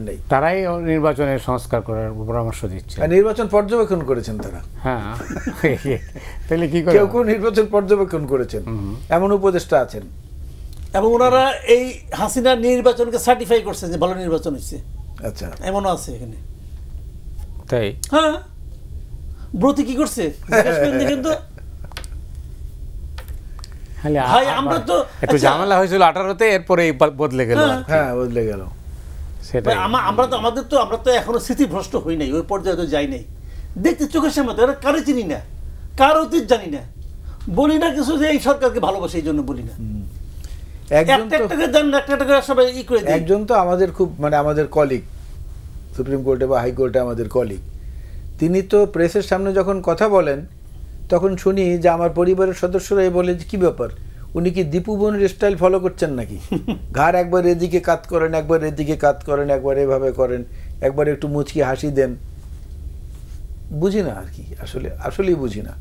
নাই তারাই নির্বাচনের সংস্কার করার পরামর্শ দিচ্ছে, নির্বাচন পর্যবেক্ষণ করেছেন তারা। হ্যাঁ, তাহলে কি করে? কেউ নির্বাচন পর্যবেক্ষণ করেছেন, এমন উপদেষ্টা আছেন। এবং ওনারা এই হাসিনা নির্বাচনকে সার্টিফাই করছেন যে ভালো নির্বাচন হচ্ছে। আচ্ছা, এমনও আছে এখানে। তাই? হ্যাঁ, ব্রতি কি করছে দেখেন তো। খালি ভাই আমরা তো একটু ঝামেলা হয়েছিল 18-তে, এরপরে বদলে গেল। হ্যাঁ বদলে গেল সেটাই। আমরা তো এখনো স্মৃতিভ্রষ্ট হই নাই, ওই পর্যায়ে তো যাই নাই। দেখতে চোখের সামনে তো, এরা কারে চিনি না, কার অতীত জানি না, বলি না কিছু যে এই সরকারকে ভালোবাসে, এই জন্য বলি না। একজন তো আমাদের খুব মানে আমাদের কলিগ, সুপ্রিম কোর্টে বা হাইকোর্টে আমাদের কলিগ, তিনি তো প্রেসের সামনে যখন কথা বলেন তখন শুনি যে আমার পরিবারের সদস্যরাই বলে যে কী ব্যাপার, উনি কি দীপু বোনের স্টাইল ফলো করছেন নাকি? ঘাড় একবার এদিকে কাত করেন, একবার এদিকে কাত করেন, একবার এভাবে করেন, একবার একটু মুচকি হাসি দেন। বুঝি না আর কি, আসলেই বুঝি না।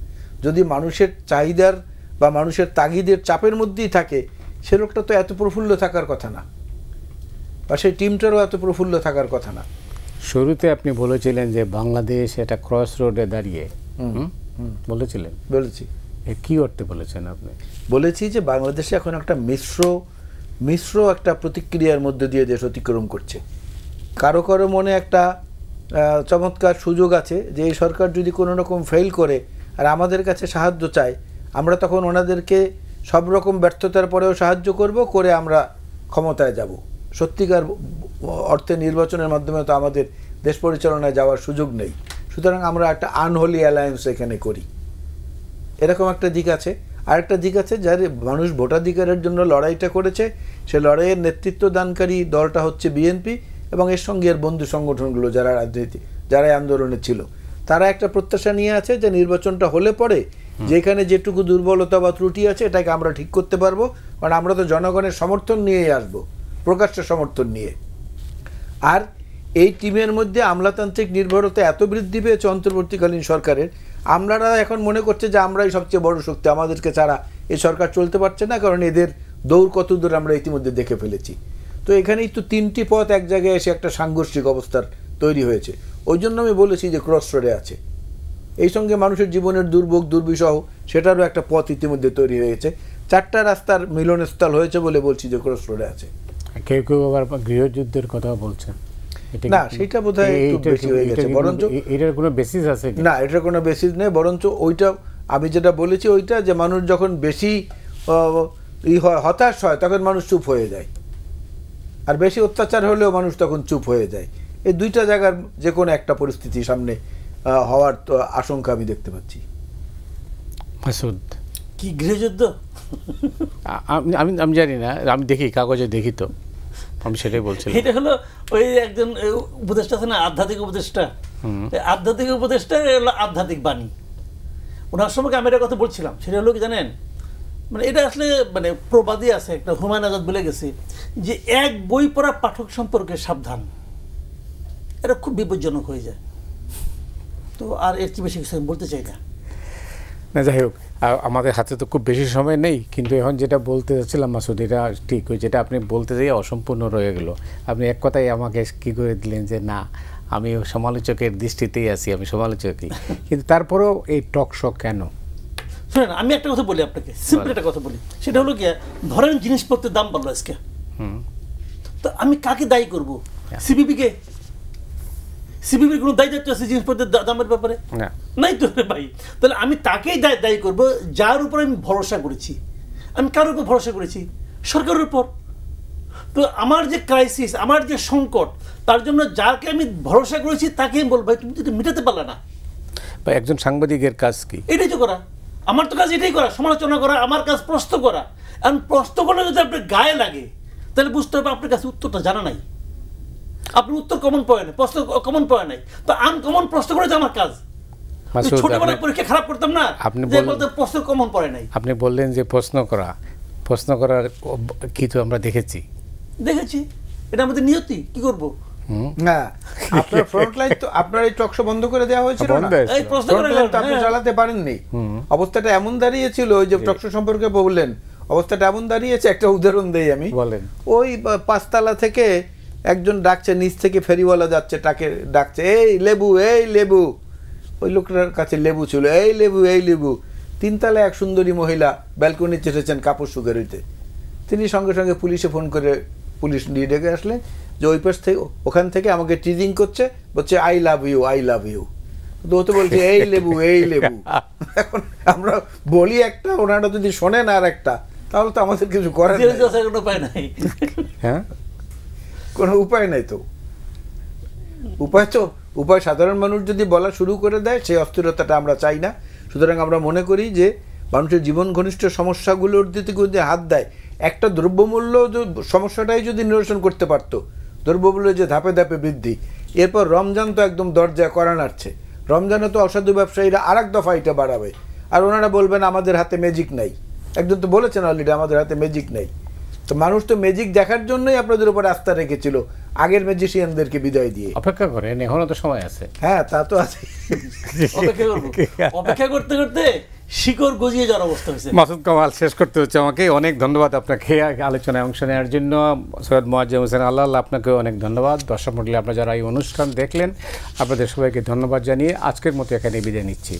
যদি মানুষের চাহিদার বা মানুষের তাগিদের চাপের মধ্যেই থাকে, সে লোকটা তো এত প্রফুল্ল থাকার কথা না, বা সেই টিমটারও এত প্রফুল্ল থাকার কথা না। শুরুতে আপনি বলেছিলেন যে বাংলাদেশ এটা ক্রস রোডে দাঁড়িয়ে, বলেছিলেন? বলেছি। কি অর্থে বলেছেন আপনি? বলেছি যে বাংলাদেশে এখন একটা মিশ্র একটা প্রতিক্রিয়ার মধ্যে দিয়ে দেশ অতিক্রম করছে। কারো কারো মনে একটা চমৎকার সুযোগ আছে যে এই সরকার যদি কোনো রকম ফেল করে আর আমাদের কাছে সাহায্য চায়, আমরা তখন ওনাদেরকে সব রকম ব্যর্থতার পরেও সাহায্য করব, করে আমরা ক্ষমতায় যাব। সত্যিকার অর্থে নির্বাচনের মাধ্যমে তো আমাদের দেশ পরিচালনায় যাওয়ার সুযোগ নেই, সুতরাং আমরা একটা আনহোলি অ্যালায়েন্স এখানে করি, এরকম একটা দিক আছে। আর একটা দিক আছে, যার মানুষ ভোটাধিকারের জন্য লড়াইটা করেছে, সে লড়াইয়ের নেতৃত্ব দানকারী দলটা হচ্ছে বিএনপি এবং এর সঙ্গে এর বন্ধু সংগঠনগুলো যারা আন্দোলনে ছিল, তারা একটা প্রত্যাশা নিয়ে আছে যে নির্বাচনটা হলে পরে যেখানে যেটুকু দুর্বলতা বা ত্রুটি আছে এটাকে আমরা ঠিক করতে পারবো, কারণ আমরা তো জনগণের সমর্থন নিয়েই আসবো, প্রকাশ্য সমর্থন নিয়ে। আর এই টিমের মধ্যে আমলাতান্ত্রিক নির্ভরতা এত বৃদ্ধি পেয়েছে অন্তর্বর্তীকালীন সরকারের, আমলারা এখন মনে করছে যে আমরাই সবচেয়ে বড় শক্তি, আমাদেরকে ছাড়া এই সরকার চলতে পারছে না, কারণ এদের দৌড় কত দূর আমরা ইতিমধ্যে দেখে ফেলেছি। তো এখানেই তো তিনটি পথ এক জায়গায় এসে একটা সাংঘর্ষিক অবস্থার তৈরি হয়েছে। ওই জন্য আমি বলেছি যে ক্রস রোডে আছে, এই সঙ্গে মানুষের জীবনের দুর্ভোগ দুর্বিষহ সেটারও একটা পথ ইতিমধ্যে তৈরি হয়েছে। চারটা রাস্তার মিলনস্থল হয়েছে বলে বলছি যে ক্রস রোডে আছে। কেউ কেউ আবার গৃহযুদ্ধের কথা বলছেন, না সেটা বোধহয় একটু বেশি হয়ে গেছে, বরঞ্চ এটার কোনো বেসিস আছে না, এটার কোনো বেসিস নেই, বরঞ্চ ওইটা আমি যেটা বলেছি ওইটা যে মানুষ যখন বেশি হতাশ হয় তখন মানুষ চুপ হয়ে যায়, আর বেশি অত্যাচার হলেও মানুষ তখন চুপ হয়ে যায়। এই দুইটা জায়গার যে কোনো একটা পরিস্থিতি সামনে হওয়ার তো আশঙ্কা আমি দেখতে পাচ্ছি। মাসুদ, কি গৃহযুদ্ধ? আমি জানি না, আমি দেখি কাগজে দেখি তো, আমি সেটাই বলছিলাম। এটা হলো ওই একজন উপদেষ্টা আছে না, আধ্যাত্মিক উপদেষ্টা, আধ্যাত্মিক উপদেষ্টা হলো আধ্যাত্মিক বাণী। ওনার সম্পর্কে আমি একটা কথা বলছিলাম, সেটা হলো কি জানেন, মানে এটা আসলে মানে প্রবাদী আছে একটা, হুমায়ুন আজাদ বলে গেছে যে এক বই পড়া পাঠক সম্পর্কে সাবধান, এটা খুব বিপজ্জনক হয়ে যায়। তো আর এর চেয়ে বেশি কিছু আমি বলতে চাই না। না যাই হোক, আমাদের হাতে তো খুব বেশি সময় নেই, কিন্তু এখন যেটা বলতে চাচ্ছিলাম মাসুদ, এটা ঠিক, যেটা আপনি বলতে যাই অসম্পূর্ণ রয়ে গেল। আপনি এক কথাই আমাকে কি করে দিলেন যে না, আমি সমালোচকের দৃষ্টিতেই আছি, আমি সমালোচকই, কিন্তু তারপরেও এই টক শো কেন? শুনেন, আমি একটা কথা বলি আপনাকে, সিম্পল একটা কথা বলি, সেটা হলো কি, ধরেন জিনিসপত্রের দাম বাড়লো আজকে, তো আমি কাকে দায়ী করব? সিপিবিকে? সিপিবির কোনো দায়িত্ব আছে জিনিসপত্রের দামের ব্যাপারে? নাই তো ভাই। তাহলে আমি তাকেই দায়ী করব যার উপর আমি ভরসা করেছি। আমি কার উপর ভরসা করেছি? সরকারের উপর। তো আমার যে ক্রাইসিস, আমার যে সংকট, তার জন্য যাকে আমি ভরসা করেছি তাকে আমি বলবো, ভাই তুমি তো মেটাতে পারলে না। বা একজন সাংবাদিকের কাজ কি? এটাই তো করা, আমার তো কাজ এটাই করা, সমালোচনা করা, আমার কাজ প্রশ্ন করা। এখন প্রশ্ন করলে যদি আপনার গায়ে লাগে তাহলে বুঝতে হবে আপনার কাছে উত্তরটা জানা নাই, আপনি উত্তর কমন পায় না, প্রশ্ন কমন পায় নাই, তো আনকমন প্রশ্ন করে আমার কাজ। ছোটবেলায় পরীক্ষা খারাপ করতাম না, আপনি বলতে প্রশ্ন কমন পড়ে নাই। আপনি বললেন যে প্রশ্ন করার কি তো আমরা দেখেছি, এটা আমাদের নিয়তি, কি করব? হ্যাঁ, আপনার ফ্রন্টলাইন তো আপনার এই টকশো বন্ধ করে দেওয়া হয়েছিল না, এই প্রশ্ন করে আপনি চালাতে পারেননি। অবস্থাটা এমন দাঁড়িয়েছিল, ওই যে টকশো সম্পর্কে বললেন, অবস্থাটা এমন দাঁড়িয়েছে, একটা উদাহরণ দেই আমি। বলেন। ওই 5 তলা থেকে একজন ডাকছে, নিচ থেকে ফেরিওয়ালা যাচ্ছে, তাকে ডাকছে, এই লেবু, এই লেবু। ওই লোকটার কাছে লেবু ছিল, এই লেবু, এই লেবু। 3 তলায় এক সুন্দরী মহিলা ব্যালকনিতে এসেছেন কাপড় শুকিয়ে রইতে। তিনি সঙ্গে সঙ্গে পুলিশে ফোন করে পুলিশ নিয়ে ডেকে আসলেন যে ওই পাশ থেকে, ওখান থেকে আমাকে টিজিং করছে, বলছে I love you, I love you. তো ও তো বলছে এই লেবু, এই লেবু। এখন আমরা বলি একটা, ওনারা যদি শোনেন আর একটা, তাহলে তো আমাদের কিছু করার জেলে নাই। যাওয়ার কোনো উপায় নাই। হ্যাঁ, কোনো উপায় নাই তো। উপায় সাধারণ মানুষ যদি বলা শুরু করে দেয়, সেই অস্থিরতাটা আমরা চাই না। সুতরাং আমরা মনে করি যে মানুষের জীবন ঘনিষ্ঠ সমস্যাগুলোর দিকে যদি হাত দেয়, একটা দ্রব্যমূল্য সমস্যাটাই যদি নিরসন করতে পারতো, দ্রব্যমূল্যের যে ধাপে ধাপে বৃদ্ধি, এরপর রমজান তো একদম দরজায় করা নাড়ছে। রমজানে তো অসাধু ব্যবসায়ীরা আর এক দফা এটা বাড়াবে, আর ওনারা বলবেন আমাদের হাতে ম্যাজিক নাই। একজন তো বলেছেন অলরেডি আমাদের হাতে ম্যাজিক নাই। তো মানুষ তো ম্যাজিক দেখার জন্যই আপনাদের উপর আস্থা রেখেছিল, আগের ম্যাজিশিয়ানদেরকে বিদায় দিয়ে। অপেক্ষা করেন, এখনো তো সময় আছে। হ্যাঁ, তা তো আছে। অপেক্ষা করবো, অপেক্ষা করতে করতে শিকড় গজিয়ে যাওয়ার অবস্থা হয়েছে। মাসুদ কামাল, শেষ করতে হচ্ছে আমাকে। অনেক ধন্যবাদ আপনাকে আলোচনায় অংশ নেওয়ার জন্য। সৈয়দ মোয়াজ্জেম হোসেন আল্লাহ, আপনাকে অনেক ধন্যবাদ। দর্শক মণ্ডলী, আপনারা যারা এই অনুষ্ঠান দেখলেন, আপনাদের সবাইকে ধন্যবাদ জানিয়ে আজকের মতো এখানে বিদায় নিচ্ছি।